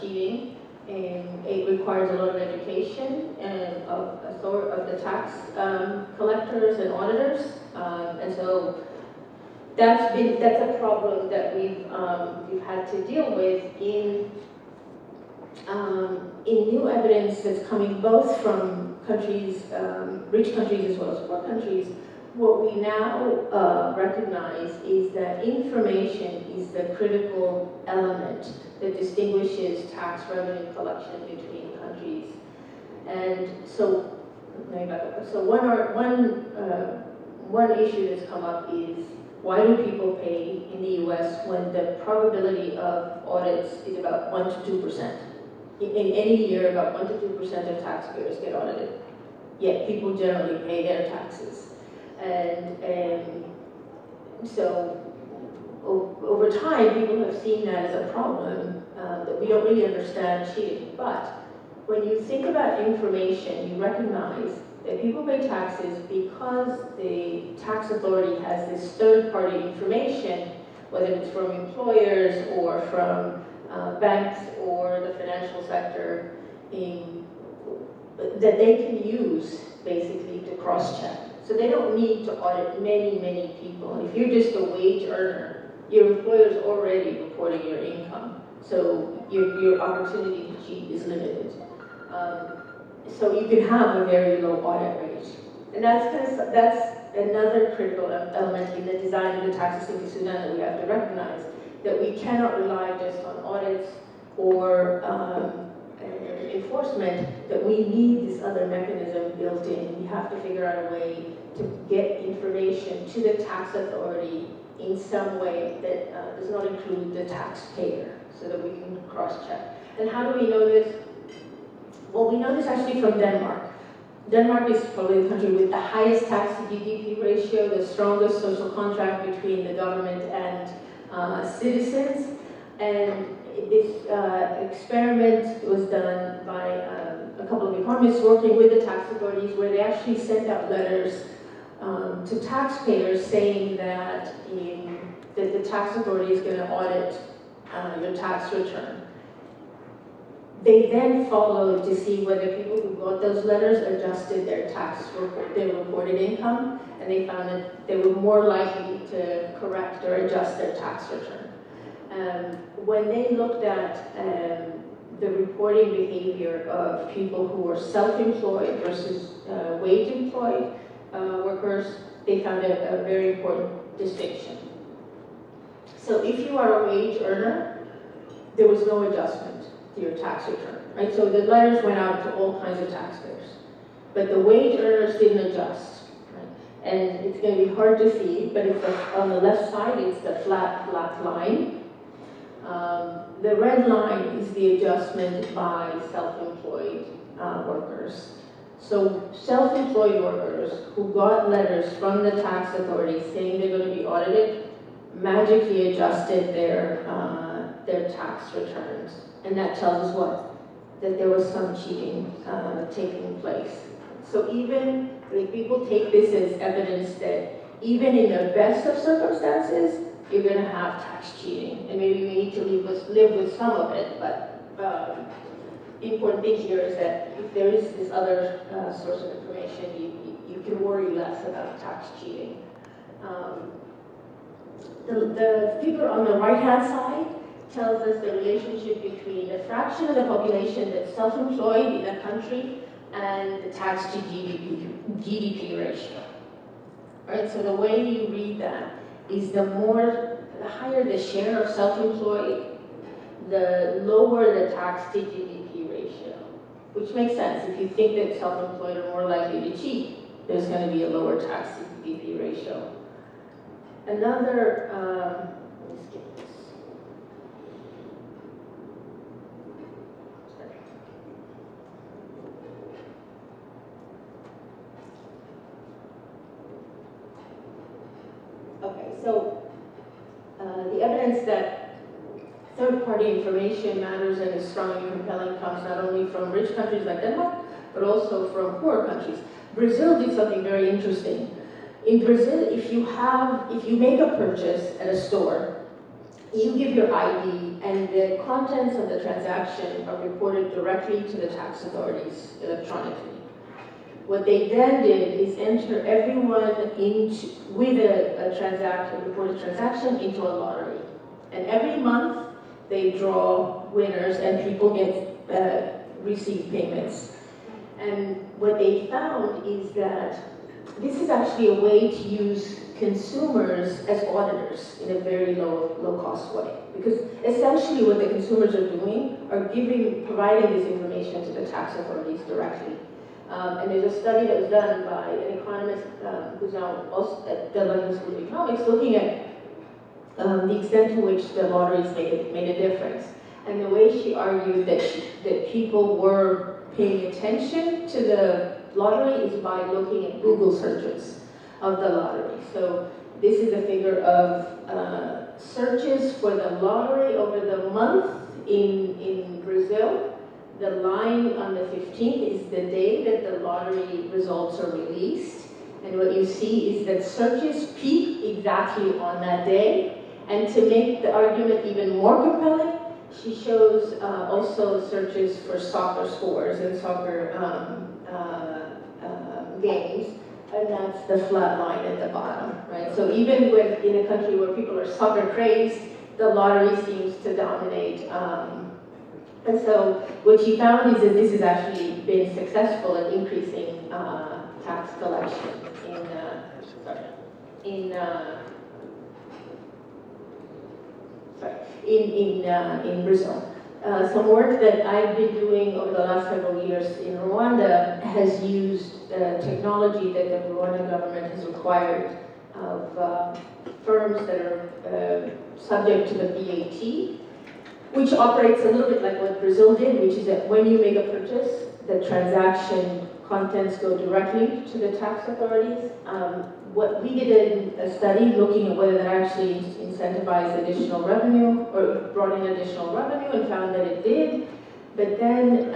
cheating. It requires a lot of education of the tax collectors and auditors, and so that's a problem that we've had to deal with in new evidence that's coming both from countries, rich countries as well as poor countries. What we now recognize is that information is the critical element that distinguishes tax revenue collection between countries. And so, let me back up. So one issue that's come up is, why do people pay in the US when the probability of audits is about 1 to 2%? In any year, about 1 to 2% of taxpayers get audited. Yet people generally pay their taxes. And so over time, people have seen that as a problem, that we don't really understand cheating. But when you think about information, you recognize that people pay taxes because the tax authority has this third-party information, whether it's from employers or from banks or the financial sector, that they can use basically to cross-check. So they don't need to audit many, many people. If you're just a wage earner, your employer's already reporting your income, so your opportunity to cheat is limited. So you can have a very low audit rate. And that's another critical element in the design of the tax system in Sudan that we have to recognize, that we cannot rely just on audits or enforcement, that we need this other mechanism built in. We have to figure out a way to get information to the tax authority in some way that does not include the taxpayer, so that we can cross-check. And how do we know this? Well, we know this actually from Denmark. Denmark is probably the country with the highest tax to GDP ratio, the strongest social contract between the government and citizens. And this experiment was done by a couple of economists working with the tax authorities, where they actually sent out letters to taxpayers saying that the tax authority is going to audit your tax return. They then followed to see whether people who got those letters adjusted their reported income, and they found that they were more likely to correct or adjust their tax return. When they looked at the reporting behavior of people who were self-employed versus wage-employed workers, they found a very important distinction. So if you are a wage earner, there was no adjustment to your tax return, right? So the letters went out to all kinds of taxpayers, but the wage earners didn't adjust, right? And it's going to be hard to see, but it's on the left side, it's the flat black line. The red line is the adjustment by self-employed workers. So self-employed workers who got letters from the tax authority saying they're going to be audited magically adjusted their tax returns. And that tells us what? That there was some cheating taking place. So even people take this as evidence that even in the best of circumstances, you're going to have tax cheating. And maybe we need to live with some of it, but the important thing here is that if there is this other source of information, you can worry less about tax cheating. The figure on the right-hand side tells us the relationship between the fraction of the population that's self-employed in a country and the tax to GDP ratio. Right? So the way you read that is the higher the share of self-employed, the lower the tax to GDP ratio, which makes sense. If you think that self-employed are more likely to cheat, there's going to be a lower tax to GDP ratio. Another, let me skip this. so the evidence that third-party information matters and is strong and compelling comes not only from rich countries like Denmark, but also from poor countries. Brazil did something very interesting. In Brazil, if you make a purchase at a store, you give your ID and the contents of the transaction are reported directly to the tax authorities electronically. What they then did is enter everyone with a reported transaction into a lottery. And every month they draw winners and people receive payments. And what they found is that this is actually a way to use consumers as auditors in a very low cost way. Because essentially what the consumers are doing are providing this information to the tax authorities directly. And there's a study that was done by an economist who's now also at the London School of Economics looking at the extent to which the lotteries made a difference. And the way she argued that people were paying attention to the lottery is by looking at Google searches of the lottery. So this is a figure of searches for the lottery over the month in Brazil. The line on the 15th is the day that the lottery results are released. And what you see is that searches peak exactly on that day. And to make the argument even more compelling, she shows also searches for soccer scores and soccer games, and that's the flat line at the bottom, right? So even in a country where people are soccer crazed, the lottery seems to dominate. And so what she found is that this has actually been successful in increasing tax collection in Brazil. Some work that I've been doing over the last several years in Rwanda has used technology that the Rwandan government has required of firms that are subject to the VAT, which operates a little bit like what Brazil did, which is that when you make a purchase, the transaction contents go directly to the tax authorities. What we did a study looking at whether that actually incentivized additional revenue or brought in additional revenue and found that it did. But then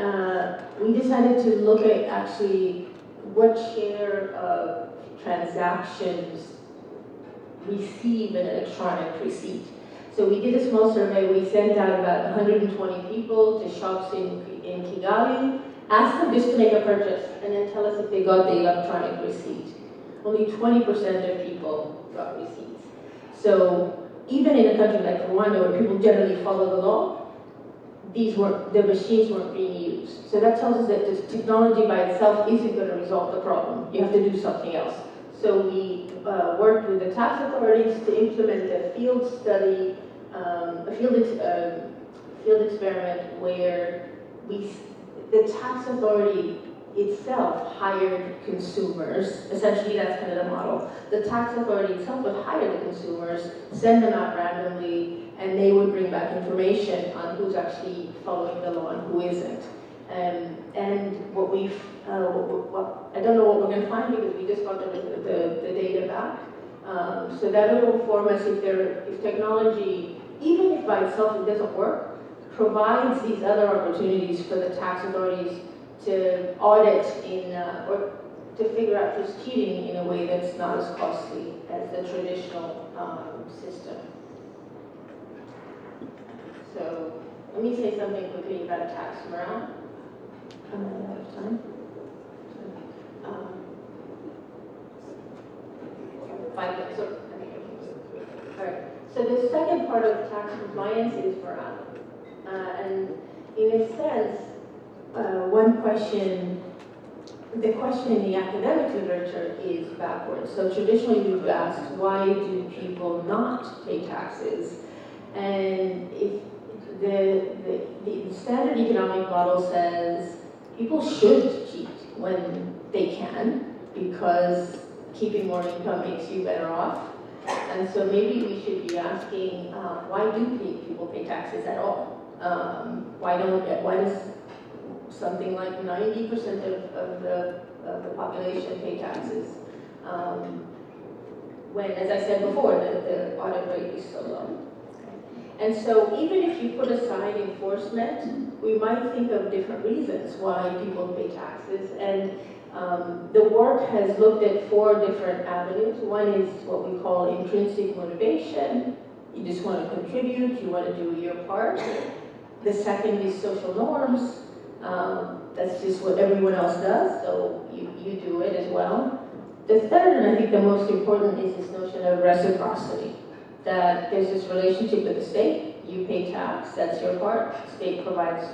we decided to look at actually what share of transactions receive an electronic receipt. So we did a small survey. We sent out about 120 people to shops in Kigali, asked them just to make a purchase, and then tell us if they got the electronic receipt. Only 20% of people got receipts. So even in a country like Rwanda, where people generally follow the law, the machines weren't being used. So that tells us that the technology by itself isn't going to resolve the problem. You have to do something else. So we worked with the tax authorities to implement a field study, a field experiment where the tax authority itself hired consumers. Essentially, that's kind of the model. The tax authority itself would hire the consumers, send them out randomly, and they would bring back information on who's actually following the law and who isn't. And what we've, I don't know what we're going to find because we just got the data back. So that will inform us if technology, even if by itself it doesn't work, provides these other opportunities for the tax authorities to audit or to figure out who's cheating in a way that's not as costly as the traditional system. So let me say something quickly about tax morale. I'm running out of time. 5 minutes. All right. So the second part of tax compliance is morale. And in a sense, the question in the academic literature is backwards. So traditionally we've asked, why do people not pay taxes? And if the standard economic model says people should cheat when they can, because keeping more income makes you better off. And so maybe we should be asking, why do people pay taxes at all? Why does something like 90% of the population pay taxes? when, as I said before, the audit rate is so low. And so even if you put aside enforcement, we might think of different reasons why people pay taxes. And the work has looked at 4 different avenues. One is what we call intrinsic motivation. You just want to contribute, you want to do your part. The second is social norms. That's just what everyone else does, so you do it as well. The third, and I think the most important, is this notion of reciprocity. That there's this relationship with the state, you pay tax, that's your part, the state provides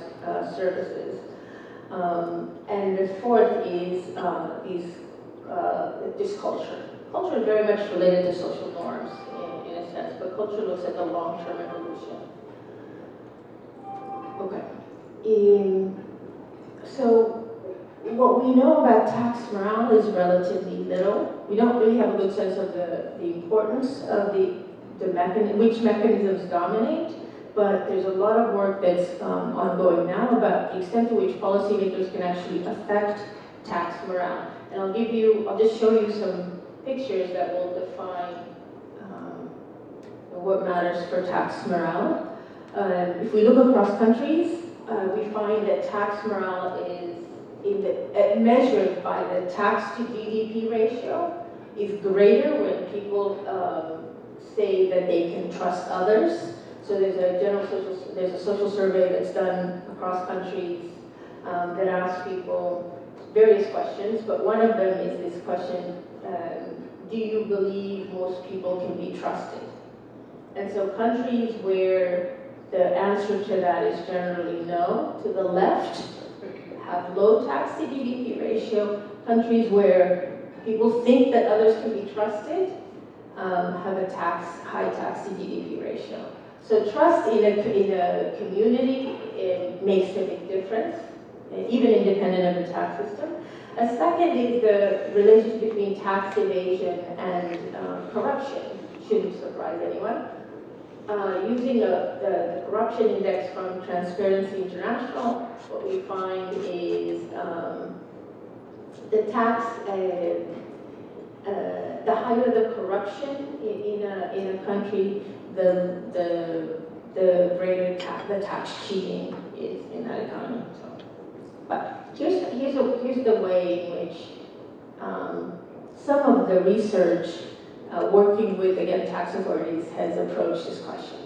services. And the fourth is this culture. Culture is very much related to social norms in a sense, but culture looks at the long-term evolution. Okay. So what we know about tax morale is relatively little. We don't really have a good sense of the importance of which mechanisms dominate, but there's a lot of work that's ongoing now about the extent to which policymakers can actually affect tax morale. And I'll just show you some pictures that will define what matters for tax morale. If we look across countries, we find that tax morale is measured by the tax to GDP ratio is greater when people say that they can trust others. So there's a social survey that's done across countries that asks people various questions, but one of them is this question, do you believe most people can be trusted? And so countries where the answer to that is generally no, to the left, have low tax to GDP ratio. Countries where people think that others can be trusted have a high tax to GDP ratio. So trust in a community, it makes a big difference, even independent of the tax system. A second is the relationship between tax evasion and corruption. Shouldn't surprise anyone. Using the corruption index from Transparency International, what we find is the tax, the higher the corruption in a country, the greater the tax cheating is in that economy. So, but here's the way in which some of the research working with, again, tax authorities has approached this question.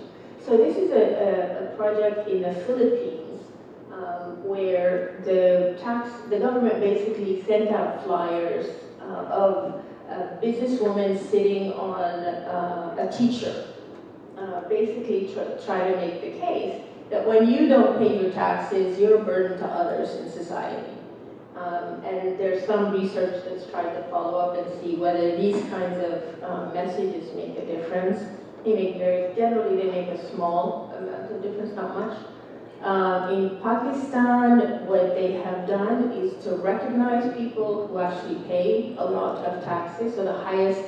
So this is a project in the Philippines where the government basically sent out flyers of a businesswoman sitting on a teacher, basically try to make the case that when you don't pay your taxes, you're a burden to others in society. And there's some research that's tried to follow up and see whether these kinds of messages make a difference. Generally they make a small amount of difference, not much. In Pakistan, what they have done is to recognize people who actually pay a lot of taxes, so the highest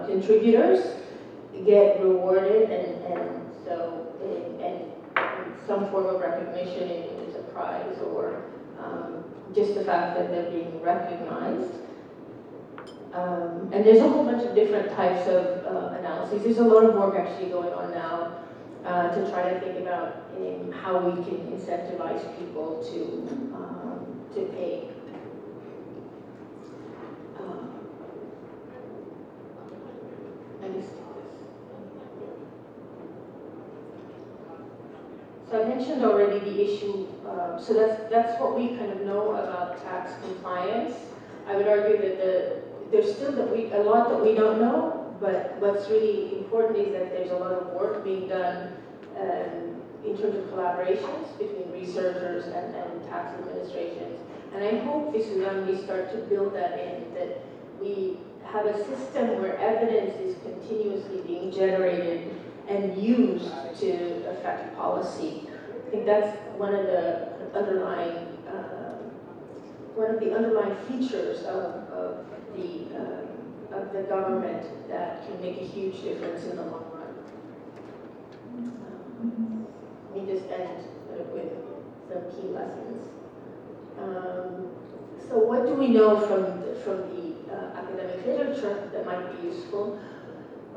contributors get rewarded, and some form of recognition, is a prize or just the fact that they're being recognized. And there's a whole bunch of different types of analyses. There's a lot of work actually going on now to try to think about how we can incentivize people to pay. So I mentioned already the issue, so that's what we kind of know about tax compliance. I would argue that there's still a lot that we don't know, but what's really important is that there's a lot of work being done in terms of collaborations between researchers and tax administrations. And I hope this is when we start to build that in, that we have a system where evidence is continuously being generated and used to affect policy. I think that's one of the underlying features of the government that can make a huge difference in the long run. Let me just end with some key lessons. So what do we know from the academic literature that might be useful?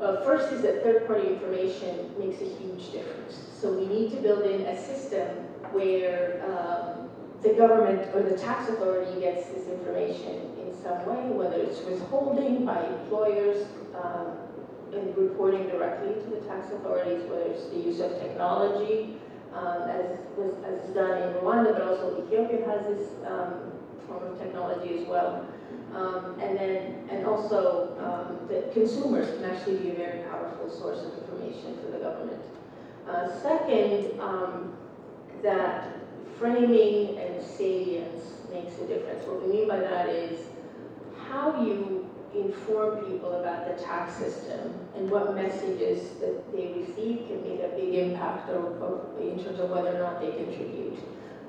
First is that third-party information makes a huge difference. So we need to build in a system where the government or the tax authority gets this information in some way, whether it's withholding by employers and reporting directly to the tax authorities, whether it's the use of technology, as is done in Rwanda, but also Ethiopia has this form of technology as well. And also that consumers can actually be a very powerful source of information for the government. Second, that framing and salience makes a difference. What we mean by that is how you inform people about the tax system and what messages that they receive can make a big impact in terms of whether or not they contribute.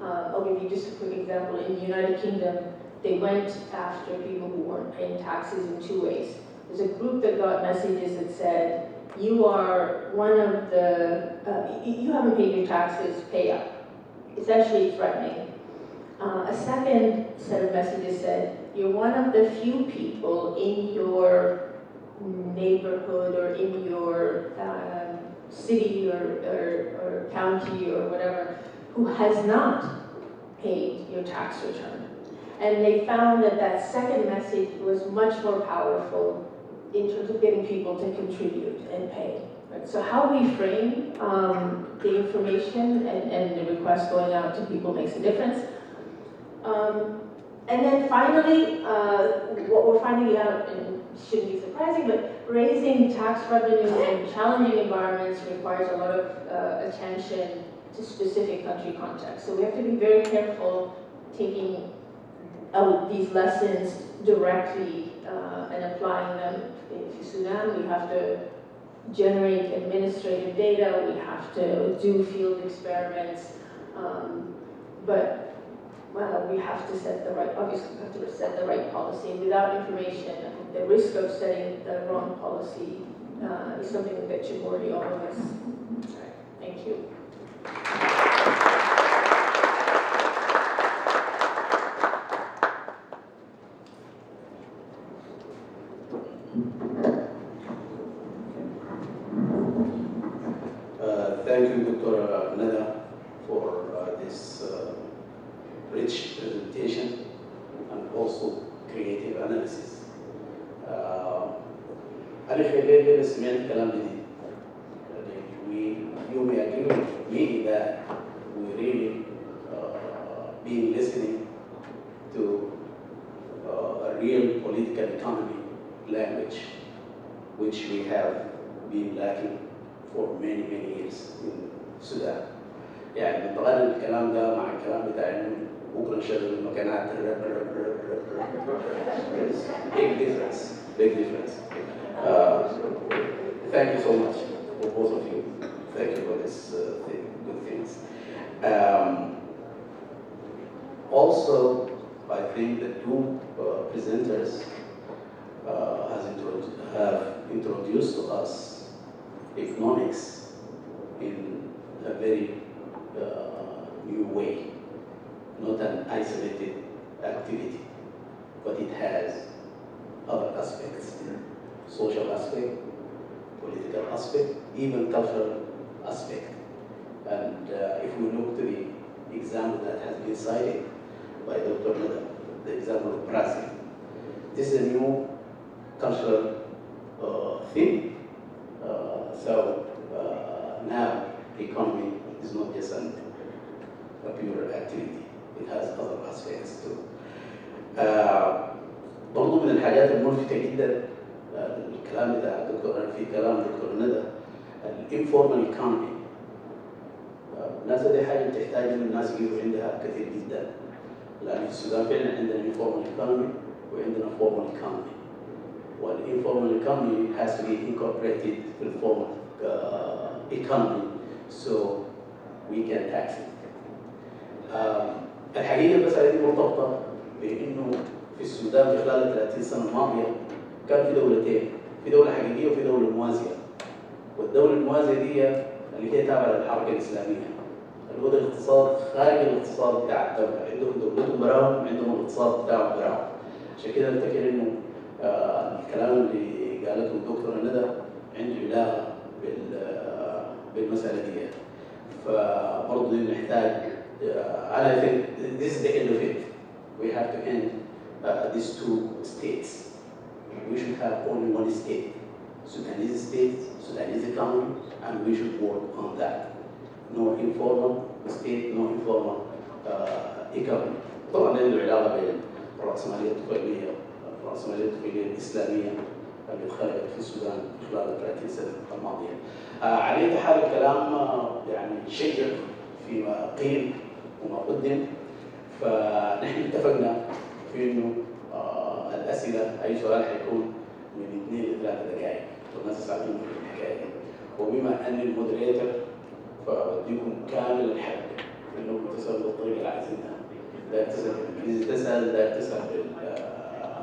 I'll give you just a quick example. In the United Kingdom, they went after people who weren't paying taxes in two ways. There's a group that got messages that said, you are one of the, you haven't paid your taxes, pay up. Essentially threatening. A second set of messages said, you're one of the few people in your neighborhood or in your city or county or whatever who has not paid your tax return. And they found that that second message was much more powerful in terms of getting people to contribute and pay. Right? So how we frame the information and the request going out to people makes a difference. And then finally, what we're finding out, and shouldn't be surprising, but raising tax revenue in challenging environments requires a lot of attention to specific country context. So we have to be very careful taking these lessons directly and applying them. In Sudan, we have to generate administrative data, we have to do field experiments, but well, we have to set the right, obviously we have to set the right policy, and without information, I think the risk of setting the wrong policy is something that should worry all of us. All right, thank you. Thank you, Dr. Nada, for this rich presentation and also creative analysis. أنا خلال سمعت كلام جديد. You may agree with me that we really been listening to a real political economy language, which we have been lacking for many years in Sudan. يعني بنتغير الكلام ده مع الكلام بتاع انه بكره نشغل المكانات big difference. Thank you so much for both of you. Thank you for this good things. Also, I think the two presenters have introduced to us economics in a very new way, not an isolated activity, but it has other aspects, social aspect, political aspect, even cultural aspect. And if we look to the example that has been cited by Dr. Nada, the example of Brazil, this is a new cultural thing. So now the economy is not just a pure activity, it has other aspects too. برضو من الحاجات الملفتة جدا الكلام بتاع في كلام دكتور ندى الانفورمال ايكونومي. الناس دي حاجة بتحتاج إن الناس يجيبوا عندها كثير جدا، لأن في السودان فعلا عندنا انفورمال ايكونومي وعندنا فورمال ايكونومي، والانفورمال ايكونومي has to be incorporated في الفورمال economy so we can tax it. الحقيقة بس هذه مرتبطة بأنه في السودان في خلال 30 سنة الماضية كان في دولتين، في دولة حقيقية وفي دولة موازية. والدولة الموازية دي اللي هي تابعة للحركة الإسلامية، اللي هو ده الاقتصاد خارج الاقتصاد بتاع الدولة، عندهم دولتهم براهم، عندهم الاقتصاد بتاعهم براهم. عشان كده افتكر إنه الكلام اللي قالته الدكتور ندى عنده علاقة بالمسألة دي. فبرضه نحتاج and I think this is the end of it. We have to end these two states. We should have only one state, Sudanese state, Sudanese economy, and we should work on that. No informal state, no informal economy. طبعا له علاقة بين الرأسمالية الطفيلية الإسلامية اللي اتخلقت في السودان خلال 30 سنة الماضية. على أي حال الكلام يعني شيق فيما قيل وما قدم، فنحن اتفقنا في إنه الأسئلة أي سؤال حيكون من 2 ل 3 دقائق والناس ساعدين في الحكاية دي. وبما أن المودريتور فبديكم كامل الحق إنكم تسألوا بالطريقة اللي عايزينها. لا تسأل بالإنجليزي تسأل، لا تسأل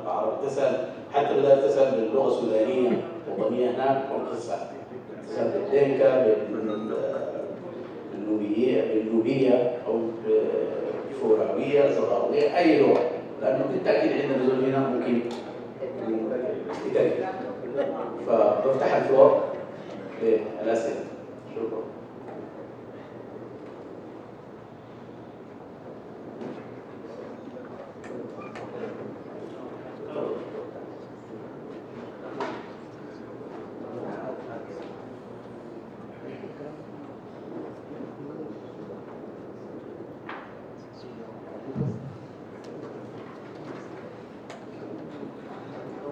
بالعربي تسأل، حتى لو لا تسأل باللغة السودانية وطنية هناك برضه تسأل بالدينكا بالنوبية أو بالفوراوية زغاوية أي لغة، لأنه بالتأكيد عندنا زول هنا ممكن يترجم. فبفتح الفلور للأسئلة. شكرا.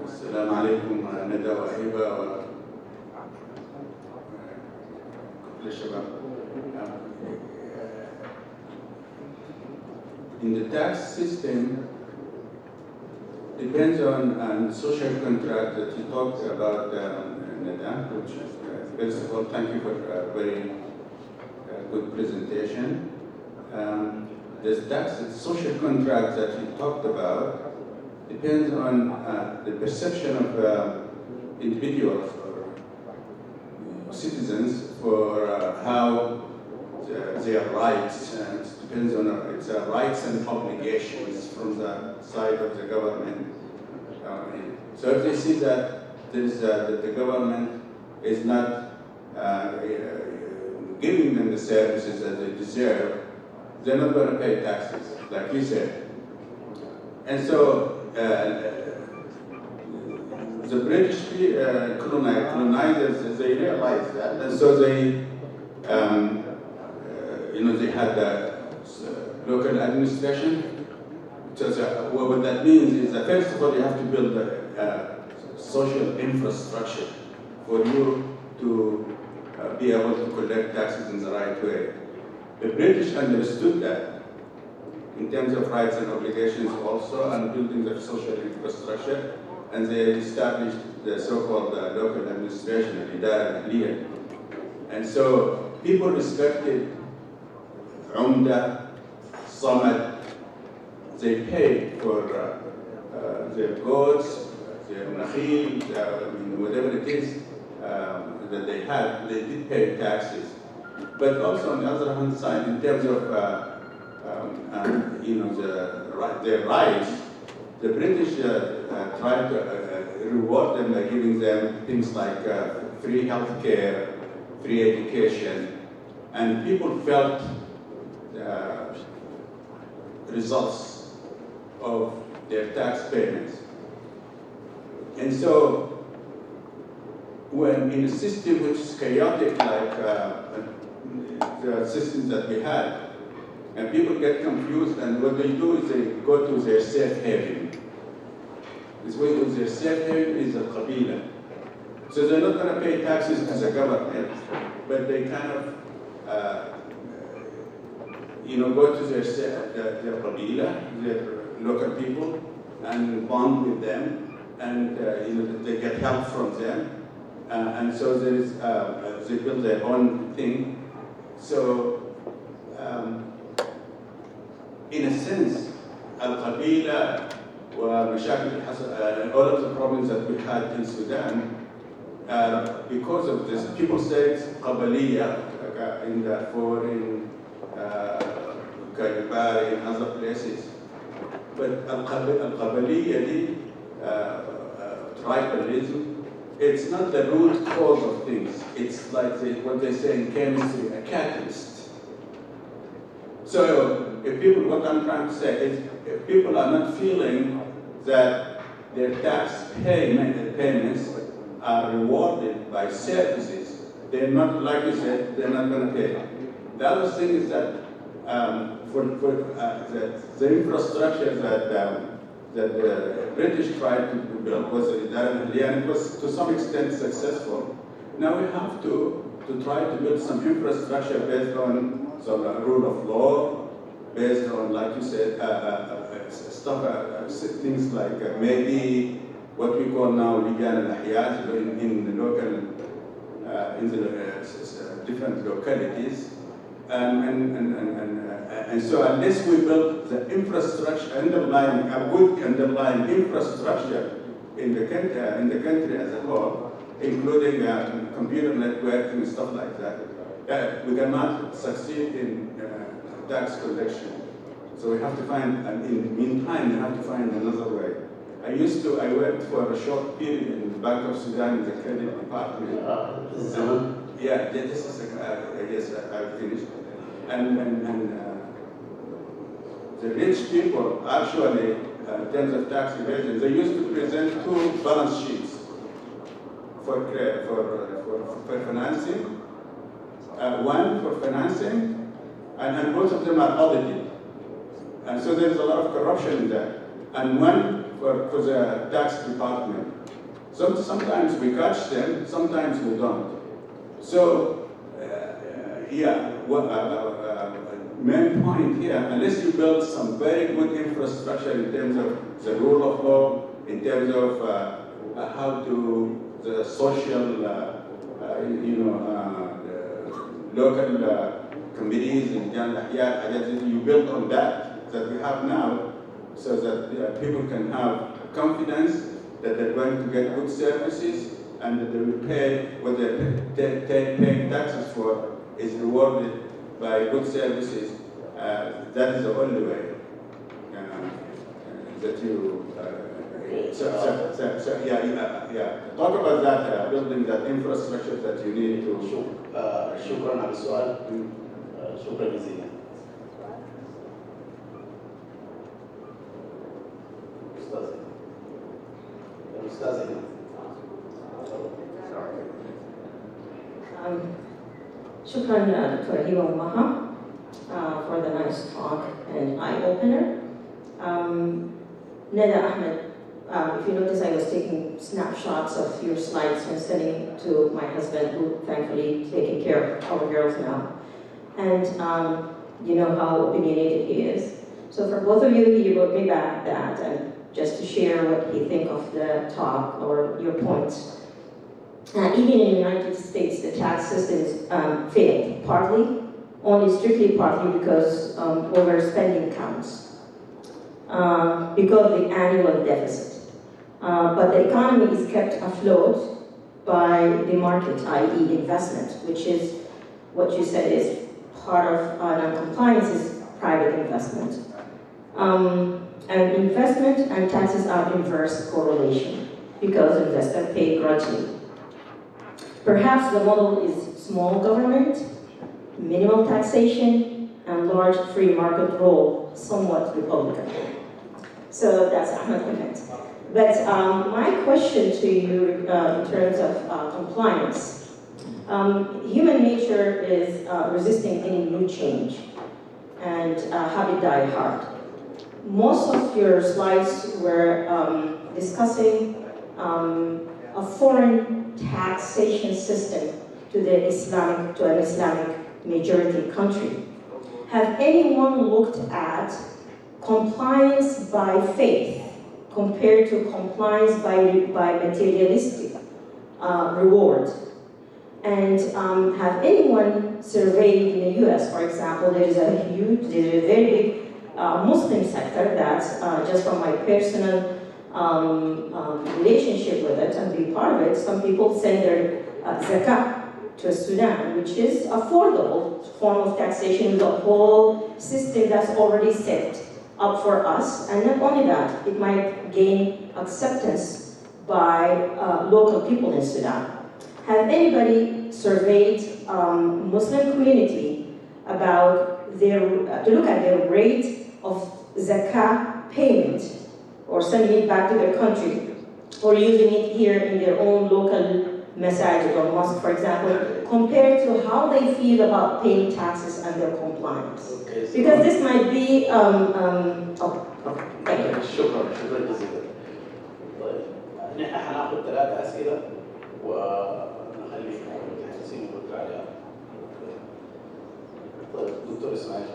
السلام عليكم ندى وهبة وكل الشباب. In the tax system, depends on social contract that you talked about, Neda, which first of all, thank you for a very good presentation. The social contract that you talked about depends on the perception of individuals or citizens for how their rights, and it depends on its rights and obligations from the side of the government. So if they see that that the government is not giving them the services that they deserve, they're not going to pay taxes, like you said. And so the British colonizers, they realized that, and so they, they had the local administration. So what that means is that first of all, you have to build a social infrastructure for you to be able to collect taxes in the right way. The British understood that in terms of rights and obligations also, and building the social infrastructure, and they established the so-called local administration, الإدارة الأهلية. And so people respected Umda, Samad. They paid for their goats, their nakhil, whatever it is that they had, they did pay taxes. But also on the other hand side, in terms of their rights, the British tried to reward them by giving them things like free health care, free education, and people felt results of their tax payments. And so, when in a system which is chaotic like the systems that we had, and people get confused, and what they do is they go to their safe haven. This way, their safe haven is a qabila. So they're not going to pay taxes to the government, but they kind of, go to their qabila, their local people, and bond with them, and they get help from them, and so there is they build their own thing. So. In a sense, al-Qabila all of the problems that we had in Sudan, because of this, people say it's Qabaliya in Darfur, in Kaibar, in other places. But al-Qabaliya, tribalism, it's not the root cause of things. It's like what they say in chemistry, a catalyst. So if people, what I'm trying to say is, if people are not feeling that their tax payments are rewarded by services, they're not, like you said, they're not going to pay. The other thing is that the infrastructure that the British tried to build was and it was to some extent successful. Now we have to try to build some infrastructure based on some rule of law, based on, like you said, things like maybe what we call now legal al-ahyat in the local, in the different localities. And so unless we build the infrastructure, a good underlying infrastructure in the country as a whole, including computer networking and stuff like that, we cannot succeed in tax collection. So we have to find, in the meantime, we have to find another way. I worked for a short period in the Bank of Sudan in the credit department. Yeah, this is, yes, I finished. And the rich people, actually, in terms of tax evasion, they used to present two balance sheets for financing, one for financing, and both of them are audited. And so there's a lot of corruption in that. And one for the tax department. Sometimes we catch them, sometimes we don't. So, main point here, unless you build some very good infrastructure in terms of the rule of law, in terms of how to, the social, the local committees in you build on that we have now, so that people can have confidence that they're going to get good services and that they will pay what they're paying taxes for is rewarded by good services. That is the only way that you. Talk about that, building that infrastructure that you need to. شكرا على السؤال. شكرا جزيلا. أستاذ شكرا دكتور هبة ومها for the nice talk and eye-opener. Neda Ahmed, if you notice, I was taking snapshots of your slides and sending to my husband, who thankfully is taking care of our girls now. And you know how opinionated he is. So for both of you, he wrote me back that, and just to share what he think of the talk or your points. Even in the United States, the tax systems failed, only strictly partly because overspending counts, because of the annual deficit. But the economy is kept afloat by the market, i.e. investment, which is what you said is part of non-compliance is private investment. And investment and taxes are inverse correlation because investors pay grudgingly. Perhaps the model is small government, minimal taxation, and large free market role, somewhat Republican. So that's Ahmed comment. But my question to you in terms of compliance, human nature is resisting any new change and habit die hard. Most of your slides were discussing a foreign taxation system to an Islamic majority country. Have anyone looked at compliance by faith compared to compliance by materialistic reward? And have anyone surveyed in the US, for example, there's a very big Muslim sector that's just from my personal relationship with it and be part of it. Some people send their zakat to Sudan, which is affordable form of taxation with a whole system that's already set up for us. And not only that, it might gain acceptance by local people in Sudan. Has anybody surveyed Muslim community about to look at their rate of zakah payment or sending it back to their country or using it here in their own local masajid or mosque, for example, compared to how they feel about paying taxes and their compliance? Okay, so Because this might be, thank you. شكرا جزيلا. طيب نحن حناخذ 3 أسئلة ونخلي المتحدثين يردوا عليها. طيب دكتور إسماعيل.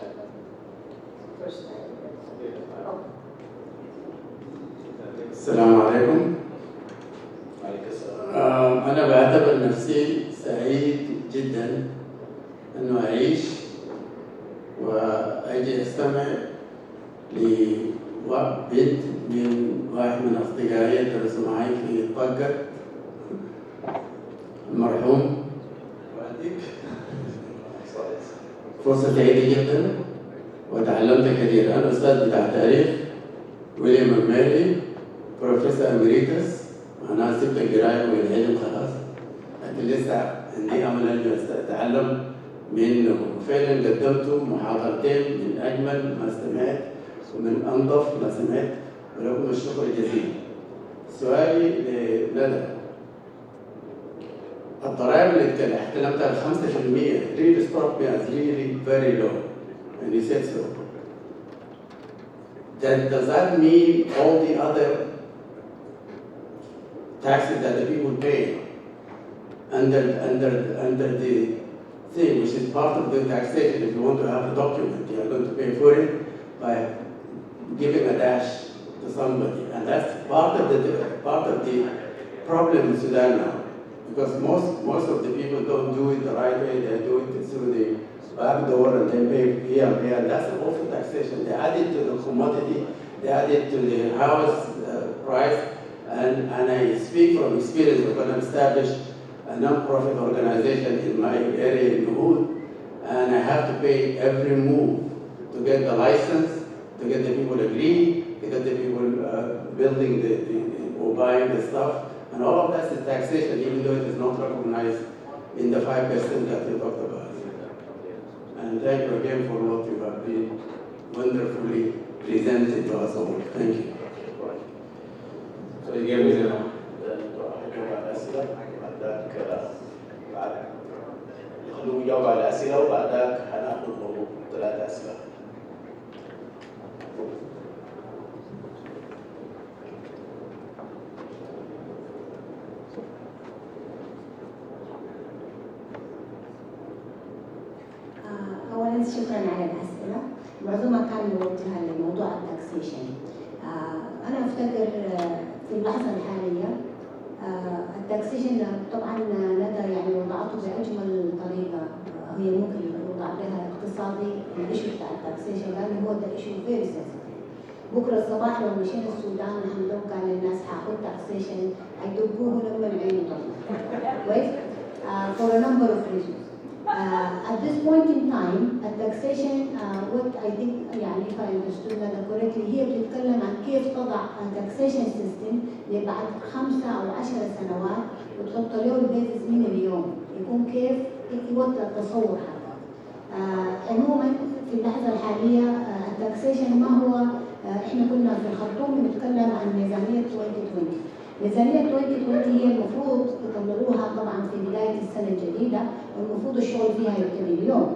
السلام عليكم. عليك السلام. أنا بعتبر نفسي سعيد جدا أنه أعيش وأجي أستمع لبنت من واحد من أصدقائي درسوا معي في طقة المرحوم والدك. فرصة سعيدة جدا وتعلمت كثير. أنا أستاذ بتاع تاريخ ويليام ماري بروفيسور أمريتس. أنا سبت القراية والعلم خلاص، لكن لسه عندي أمل أن أتعلم منه. وفعلا قدمت محاضرتين من أجمل ما سمعت ومن أنظف ما سمعت، ولكم الشكر الجزيل. سؤالي لندى، الضرائب اللي تكلمتها 5% really struck me as really very low, and you said so. Does that mean all the other taxes that the people pay under the thing, which is part of the taxation, if you want to have a document, you are going to pay for it by giving a dash to somebody, and that's part of the problem in Sudan now, because most of the people don't do it the right way. They do it through the back door and then pay here and there, and that's also taxation. They add it to the commodity, they add it to the house price, and I speak from experience because I established a non-profit organization in my area in Uhud, and I have to pay every move to get the license, to get the people agree, to get the people building or buying the stuff, and all of that is taxation, even though it is not recognized in the 5% that you talked about. And thank you again for what you have been wonderfully presented to us all. Thank you. So you gave me the الأسئلة بعدك يخلوه يجاوب على الأسئلة وبعدك هناخذ برضه 3 أسئلة. أولا شكرا على الأسئلة. معظمها كان موجهة لموضوع التاكسيشن. أنا أفتكر في اللحظة الحالية التاكسيشن طبعا ندى يعني وضعته بأجمل طريقة هي ممكن يوضع بها اقتصادي الإيشو بتاع التاكسيشن، لأنه هو ده إيشو فيري سنسيتيف. بكرة الصباح لو مشينا السودان نحن لو قال للناس حاخد تاكسيشن هيدبوه لما عينه طبعا. كويس؟ For a number of reasons. At this point in time, taxation, what I think, يعني if I understood that correctly, هي بتتكلم عن كيف تضع taxation system لبعد 5 أو 10 سنوات وتحط له البيزس من اليوم، يكون كيف يوضع التصور هذا. عموما في اللحظة الحالية التاكسيشن ما هو، احنا كنا في الخرطوم بنتكلم عن ميزانية 2020. ميزانية 2020 هي المفروض يطلعوها طبعا في بداية السنة الجديدة، والمفروض الشغل فيها يبتدي اليوم.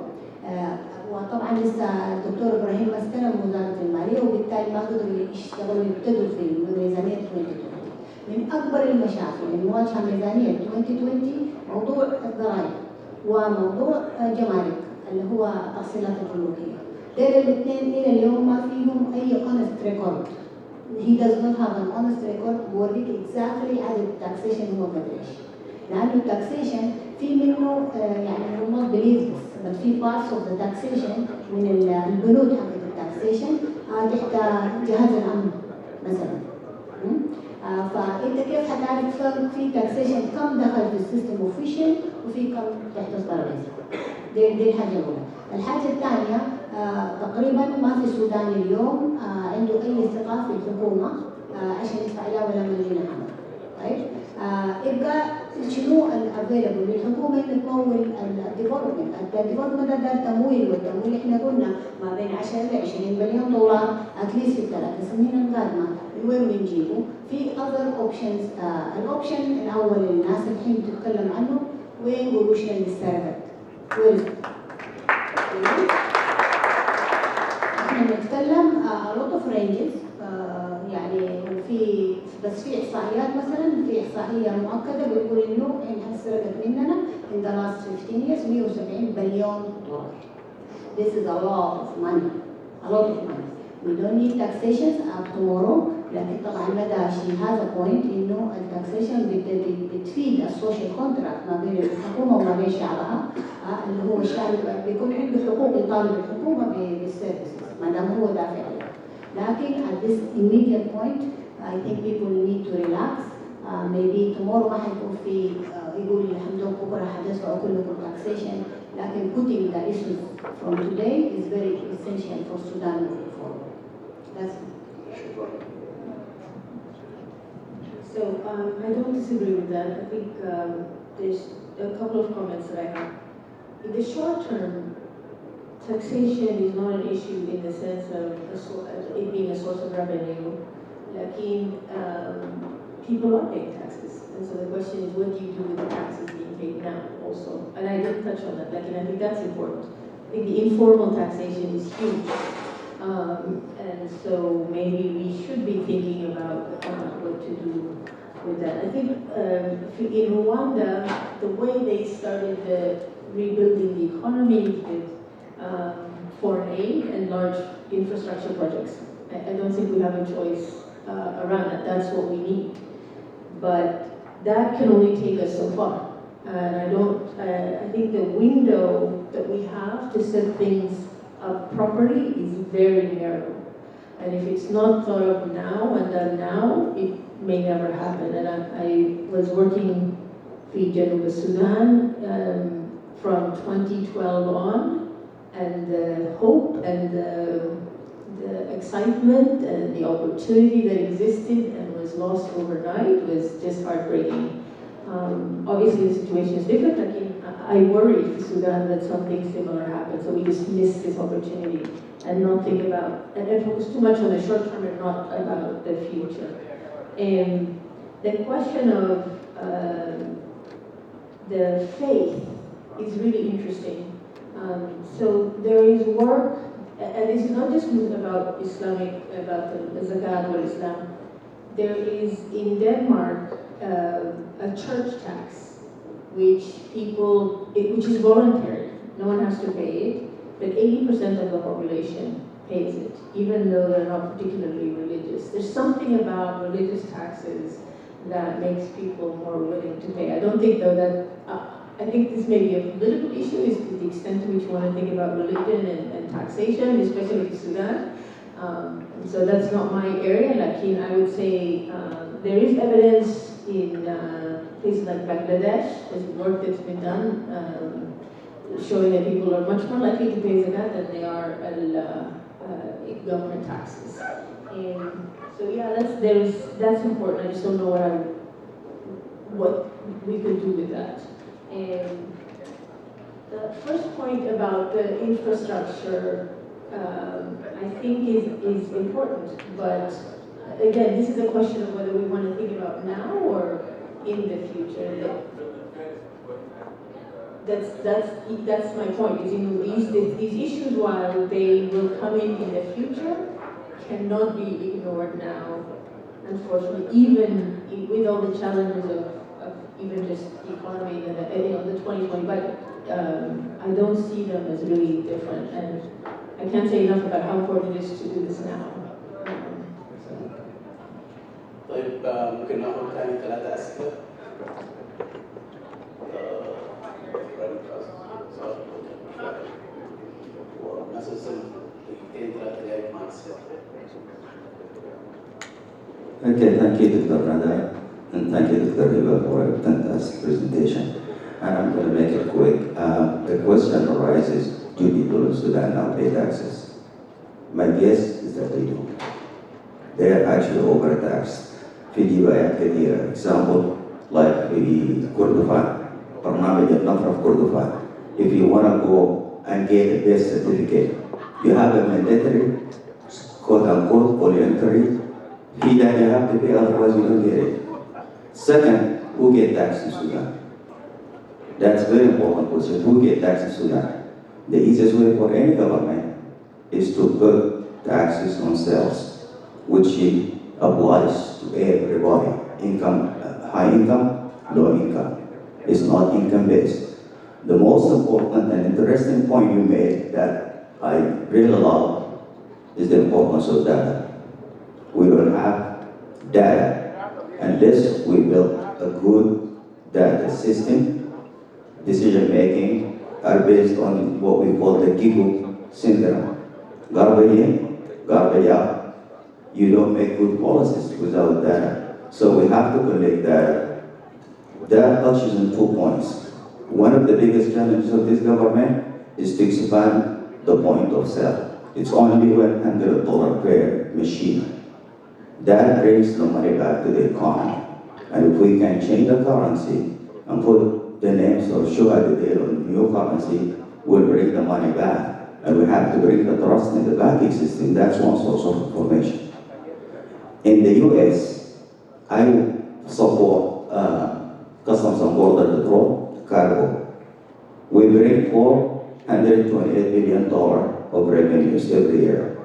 وطبعا لسه الدكتور إبراهيم ما استلم وزارة المالية، وبالتالي ما قدروا يشتغلوا يبتدوا في ميزانية 2020. من أكبر المشاكل المواجهة ميزانية 2020 موضوع الضرائب وموضوع جمارك اللي هو التحصيلات الجمركية. دول الاثنين إلى اليوم ما فيهم أي honest record. He does not have an honest record بوريك exactly عدد التاكسيشن هو قديش. لأنه التاكسيشن في منه يعني will not believe this, but في parts of the taxation من البنود حقت التاكسيشن تحت جهاز الأمن مثلا. فأنت كيف حتعرف فرق في تاكسيشن كم دخل في السيستم اوفيشال وفي كم تحت الترابيزة. دي الحاجة الأولى. الحاجة الثانية تقريبا ما في السودان اليوم عنده أي ثقة في الحكومة عشان يدفع لها ولا مليون عمل. طيب يبقى شنو الافيلبل للحكومه انها تمول الديفلوبمنت، الديفلوبمنت ده التمويل، والتمويل احنا قلنا ما بين 10 ل 20 مليون دولار اتليست في الثلاث سنين القادمه، من وين بنجيبه؟ في other اوبشنز. الاوبشن الاول اللي الناس الحين بتتكلم عنه وين evolution السيرفر؟ وين؟ احنا بنتكلم a lot of ranges، يعني في بس في احصائيات، مثلا في احصائيه مؤكده بتقول انه انها سرقت مننا in the last 15 years 170 بليون دولار. This is a lot of money. A lot of money. We don't need taxations up tomorrow، لكن طبعا مدى she has a point انه التاكسيشن بتفيد السوشيال كونتراكت ما بين الحكومه وما بين شعبها، اللي هو الشعب بيكون عنده حقوق يطالب الحكومه بالسيرفيسز ما دام هو دافع عليها. لكن at this immediate point I think people need to relax. Maybe tomorrow ما حيكون في يقول الحمد بكره حتدفعوا كلكم taxation، لكن putting the issues from today is very essential for Sudan moving forward. That's it. So I don't disagree with that. I think there's a couple of comments that I have. In the short term, taxation is not an issue in the sense of it being a source of revenue. Like people are paying taxes, and so the question is, what do you do with the taxes being paid now? Also, and I did touch on that. Like, and I think that's important. I think the informal taxation is huge, and so maybe we should be thinking about what to do with that. I think in Rwanda, the way they started rebuilding the economy with foreign aid and large infrastructure projects. I don't think we have a choice around that. That's what we need. But that can only take us so far. And I think the window that we have to set things up properly is very narrow. And if it's not thought of now and done now, it may never happen. And I was working in Sudan from 2012 on, and the hope and the excitement and the opportunity that existed and was lost overnight was just heartbreaking. Obviously the situation is different. I worry for Sudan that something similar happens, so we just miss this opportunity and not think about, and focus too much on the short term and not about the future. And the question of the faith is really interesting. So there is work, and this is not just about about the Zakat or Islam. There is in Denmark a church tax, which is voluntary. No one has to pay it, but 80% of the population pays it, even though they're not particularly religious. There's something about religious taxes that makes people more willing to pay. I don't think, though, that I think this may be a political issue, is to the extent to which you want to think about religion and taxation, especially in Sudan. So that's not my area. Like, I would say there is evidence in places like Bangladesh, there's work that's been done showing that people are much more likely to pay zakat than they are government taxes. And so yeah, that's important. I just don't know what we could do with that. And the first point about the infrastructure, I think is important, but again, this is a question of whether we want to think about now or in the future. That's my point. Is, these issues, while they will come in the future, cannot be ignored now. Unfortunately, even with all the challenges of even just the economy and the 2020 budget, I don't see them as really different. And I can't say enough about how important it is to do this now. طيب ممكن ناخذ ثاني 3 أسئلة. Okay, thank you, Dr. Nada, and thank you, Dr. Hiba, for a fantastic presentation. And I'm going to make it quick. The question arises, do people in Sudan now pay taxes? My guess is that they do. They are actually overtaxed. في جبايات كثيرة. example like في كردفان برنامج النفر في كردفان. If you want to go and get a birth certificate, you have a mandatory quote unquote voluntary fee that you have to pay, otherwise you don't get it. Second, who get tax in Sudan? That's a very important question. Who get tax in Sudan? The easiest way for any government is to put taxes on sales, which applies to everybody. Income, high income, low income. It's not income based. The most important and interesting point you made that I really love is the importance of data. We don't have data unless we build a good data system. Decision making are based on what we call the Gigu syndrome. Garbage in, garbage out. You don't make good policies without data. So we have to collect data. That touches on 2 points. One of the biggest challenges of this government is to expand the point of sale. It's only $100 per machine. That brings the money back to the economy. And if we can change the currency and put the names of Shuhada there on new currency, we'll bring the money back. And we have to bring the trust in the banking system. That's one source of information. In the US, I support Customs and Border Patrol cargo. We bring $428 billion of revenues every year.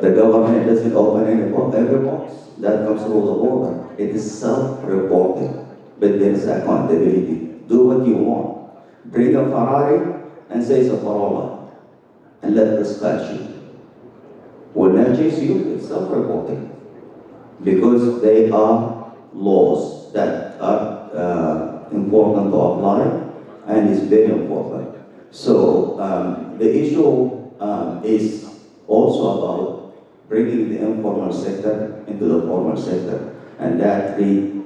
The government doesn't open every box that comes through the border. It is self-reporting, but there is accountability. Do what you want. Bring a Ferrari and say it's a Corolla, and let us catch you. When I chase you, it's self-reporting, because they are laws that are important to apply, and it's very important. So the issue is also about bringing the informal sector into the formal sector, and that we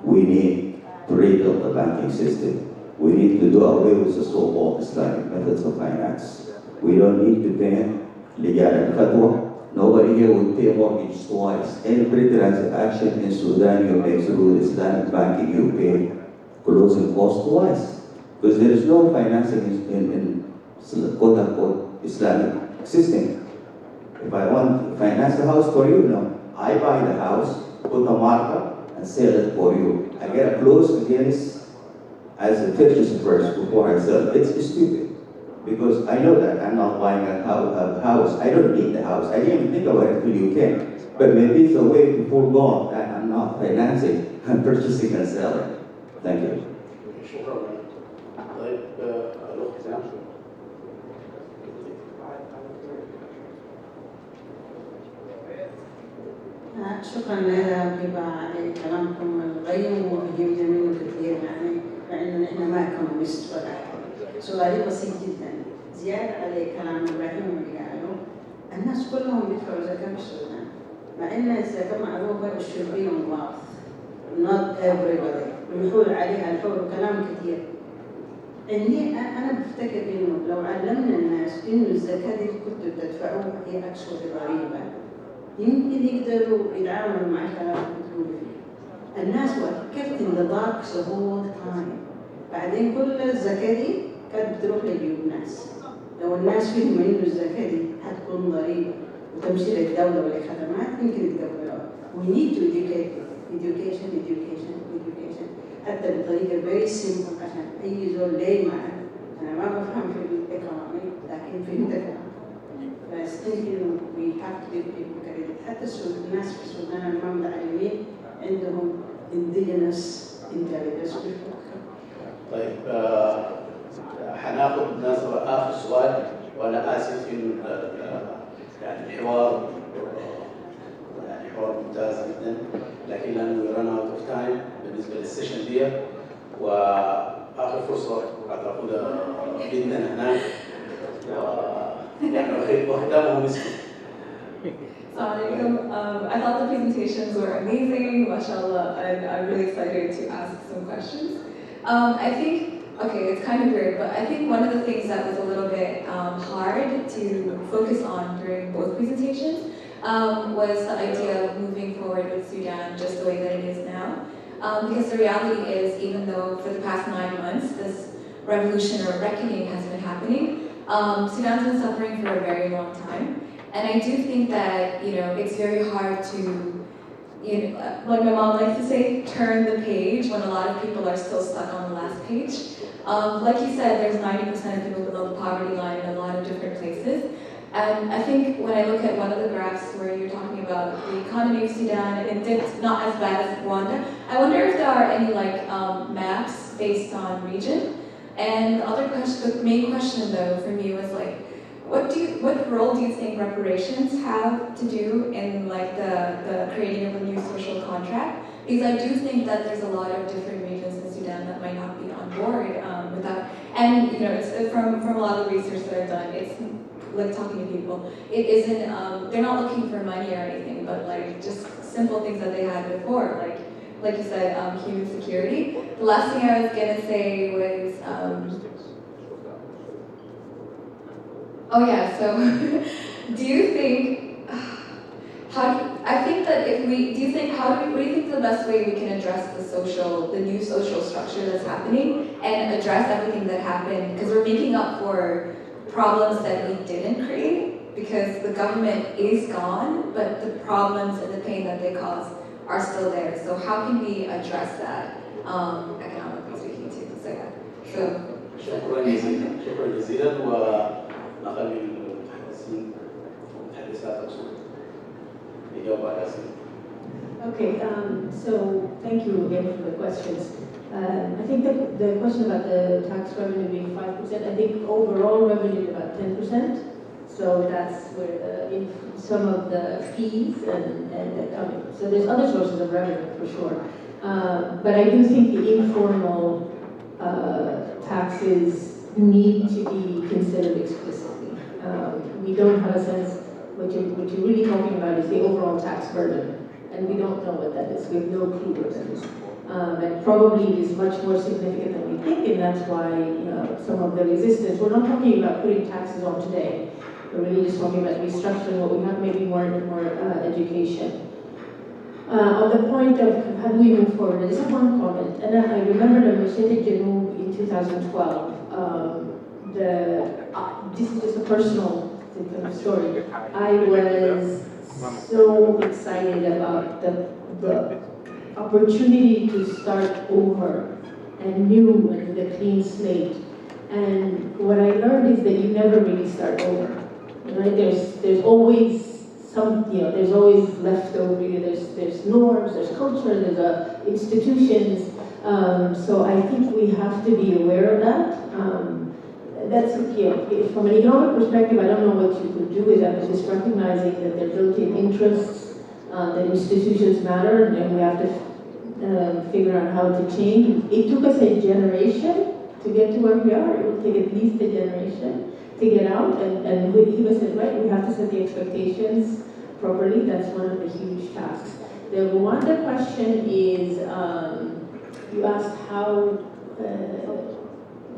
need to rebuild the banking system. We need to do away with the so-called Islamic methods of finance. We don't need to pay legal and fatwa. Nobody here will pay mortgage twice. Every transaction in Sudan you make through Islamic banking, you pay closing costs twice. Because there is no financing in quote-unquote Islamic system. If I want to finance the house for you, no. I buy the house, put a markup, and sell it for you. I get a close against as a purchase first before I sell. It's stupid. Because I know that I'm not buying a house. I don't need the house. I didn't even think about it until you came. But maybe it's a way to foregone that I'm not financing, I'm purchasing and selling. Thank you. شكرا. طيب الوقت نعم. شكرا هبة على كلامكم القيم وفهمنا منه كثير يعني مع انه احنا ما ايكونومست ولا حاجه. سؤالي بسيط جدا زياده على كلام ابراهيم اللي قالوا الناس كلهم بيدفعوا زكاه في السودان مع ان الزكاه معروفه الشربيه والواقف not everybody بيحول عليها الحول وكلام كثير. انا بفتكر انه لو علمنا الناس انه الزكاه دي كنتوا بتدفعوها هي اكثر ضريبه يمكن يقدروا يتعاملوا مع الكلام اللي بتقولوا فيه. الناس وكلت in the dark the whole time. بعدين كل الزكاة دي كانت بتروح لجيوب الناس. لو الناس فهموا إنه الزكاة دي هتكون ضريبة وتمشي للدولة ولخدمات يمكن يتقبلوها. We need to educate education. حتى بطريقة very simple عشان أي زول ليه معنا. أنا ما بفهم في الإيكونومي لكن فهمت كلام. بس إنه we have to give people credit. حتى الناس في السودان اللي ما متعلمين عندهم indigenous intelligence. طيب هناخد بالمناسبة آخر سؤال وأنا آسف إنه يعني الحوار يعني حوار ممتاز جدا لكن لأنه run out of time بالنسبة للسيشن دي وآخر فرصة أعتقدها جدا هناك يعني وختامه مسك. I thought the presentations were amazing, mashallah, and I'm really excited to ask some questions. I think, okay, it's kind of weird, but I think one of the things that was a little bit hard to focus on during both presentations was the idea of moving forward with Sudan just the way that it is now. Because the reality is, even though for the past 9 months this revolution or reckoning has been happening, Sudan's been suffering for a very long time. And I do think that, it's very hard to, like my mom likes to say, turn the page when a lot of people are still stuck on the last page. Like you said, there's 90% of people below the poverty line in a lot of different places. And I think when I look at one of the graphs where you're talking about the economy of Sudan, it dipped not as bad as Rwanda. I wonder if there are any maps based on region. And the main question though for me was what role do you think reparations have to do in the creating of a new social contract? Because I do think that there's a lot of different regions in Sudan that might not be on board with that. And it's from a lot of research that I've done, it's like talking to people. It isn't they're not looking for money or anything, but just simple things that they had before, like you said, human security. The last thing I was gonna say was oh yeah, so do you think what do you think the best way we can address the new social structure that's happening and address everything that happened, because we're making up for problems that we didn't create because the government is gone, but the problems and the pain that they caused are still there. So how can we address that economically speaking too? So yeah. So شكرا جزيلا ونخلي المتحدثين والمتحدثات يجاوبوا على الأسئلة. Okay, so thank you again for the questions. I think the question about the tax revenue being 5%, I think overall revenue is about 10%. So that's where some of the fees and coming. So there's other sources of revenue for sure. But I do think the informal taxes need to be considered explicitly. We don't have a sense, what you're really talking about is the overall tax burden. And we don't know what that is. We have no clue what that is. And probably it is much more significant than we think, and that's why some of the resistance. We're not talking about putting taxes on today. We're really just talking about restructuring what we have, maybe more education. On the point of how do we move forward, there's one comment, and I remember the Siddig in 2012. This is just a personal kind of story. I was so excited about the opportunity to start over and new and with a clean slate. And what I learned is that you never really start over. Right? There's always there's always leftover. There's norms, there's culture, there's institutions. So I think we have to be aware of that. That's from an economic perspective, I don't know what you could do with that, but just recognizing that there are built-in interests, that institutions matter, and we have to figure out how to change. It took us a generation to get to where we are. It will take at least a generation to get out, and Hiba said, right, we have to set the expectations properly. That's one of the huge tasks. The Rwanda question is, you asked how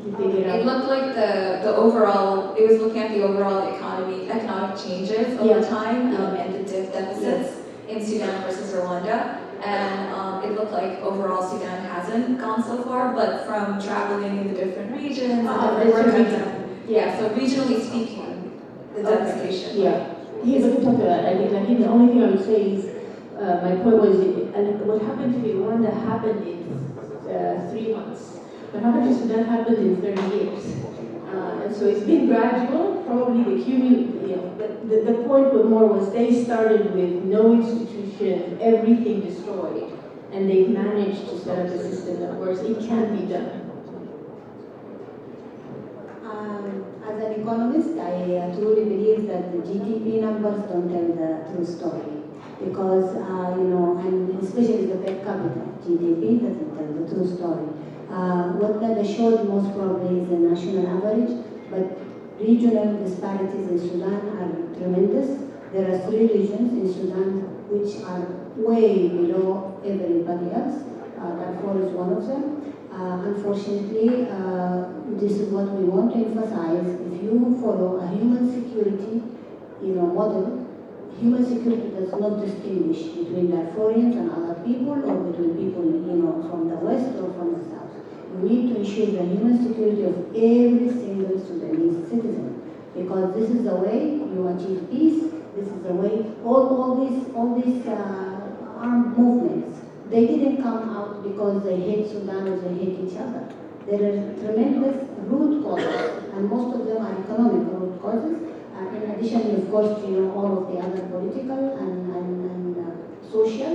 it looked like the overall, it was looking at the overall economic changes over time and the deficits in Sudan versus Rwanda. And it looked like overall Sudan hasn't gone so far, but from traveling in the different regions and different work I've done. Yeah, so regionally speaking, the devastation. Yeah, here's what we talked about. I think the only thing I would say is, my point was, what happened to Rwanda happened in 3 months. What happened to Sudan happened in 30 years. And so it's been gradual, probably the point more was they started with no institution, everything destroyed, and they've managed to set up a system that works. It can be done. As an economist, I truly believe that the GDP numbers don't tell the true story. Because, and especially the per capita GDP doesn't tell the true story. What that showed most probably is the national average, but regional disparities in Sudan are tremendous. There are 3 regions in Sudan which are way below everybody else. Darfur is one of them. Unfortunately, this is what we want to emphasize. If you follow a human security model, human security does not distinguish between Darfurians and other people, or between people, from the west or from the south. We need to ensure the human security of every single Sudanese citizen, because this is the way you achieve peace. This is the way all these armed movements, they didn't come out because they hate Sudan or they hate each other. There are tremendous root causes, and most of them are economic root causes. In addition, of course, all of the other political and social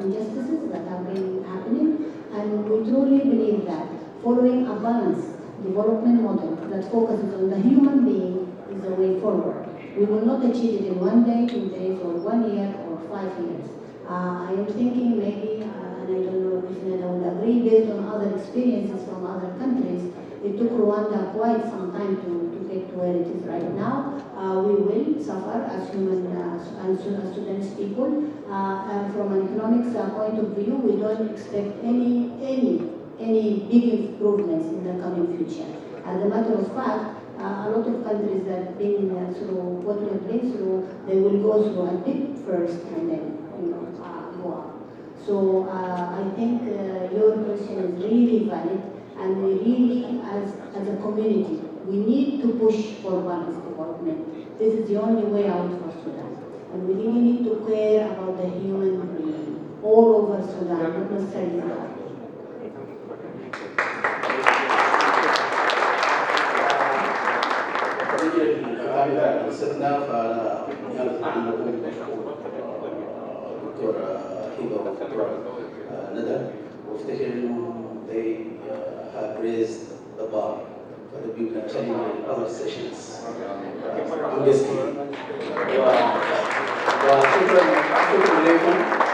injustices that have been happening. And we truly believe that following a balanced development model that focuses on the human being is the way forward. We will not achieve it in 1 day, 2 days, or 1 year, or 5 years. I am thinking maybe, and I don't know if Neda would agree, based on other experiences from other countries, it took Rwanda quite some time to get to where it is right now. We will suffer as human and Sudanese people. From an economics point of view, we don't expect any big improvements in the coming future. As a matter of fact, a lot of countries that have been through what we have been through, they will go through a dip first and then go up. So I think your question is really valid, and we really, as a community, we need to push for balanced development. This is the only way out for Sudan. And we really need to care about the human being all over Sudan, not necessarily Sudan. قصتنا فيعرف عنكم دكتور هبه ودكتور ندى، وافتكر انه they have raised the bar for the people attending in other sessions. وشكرا لكم.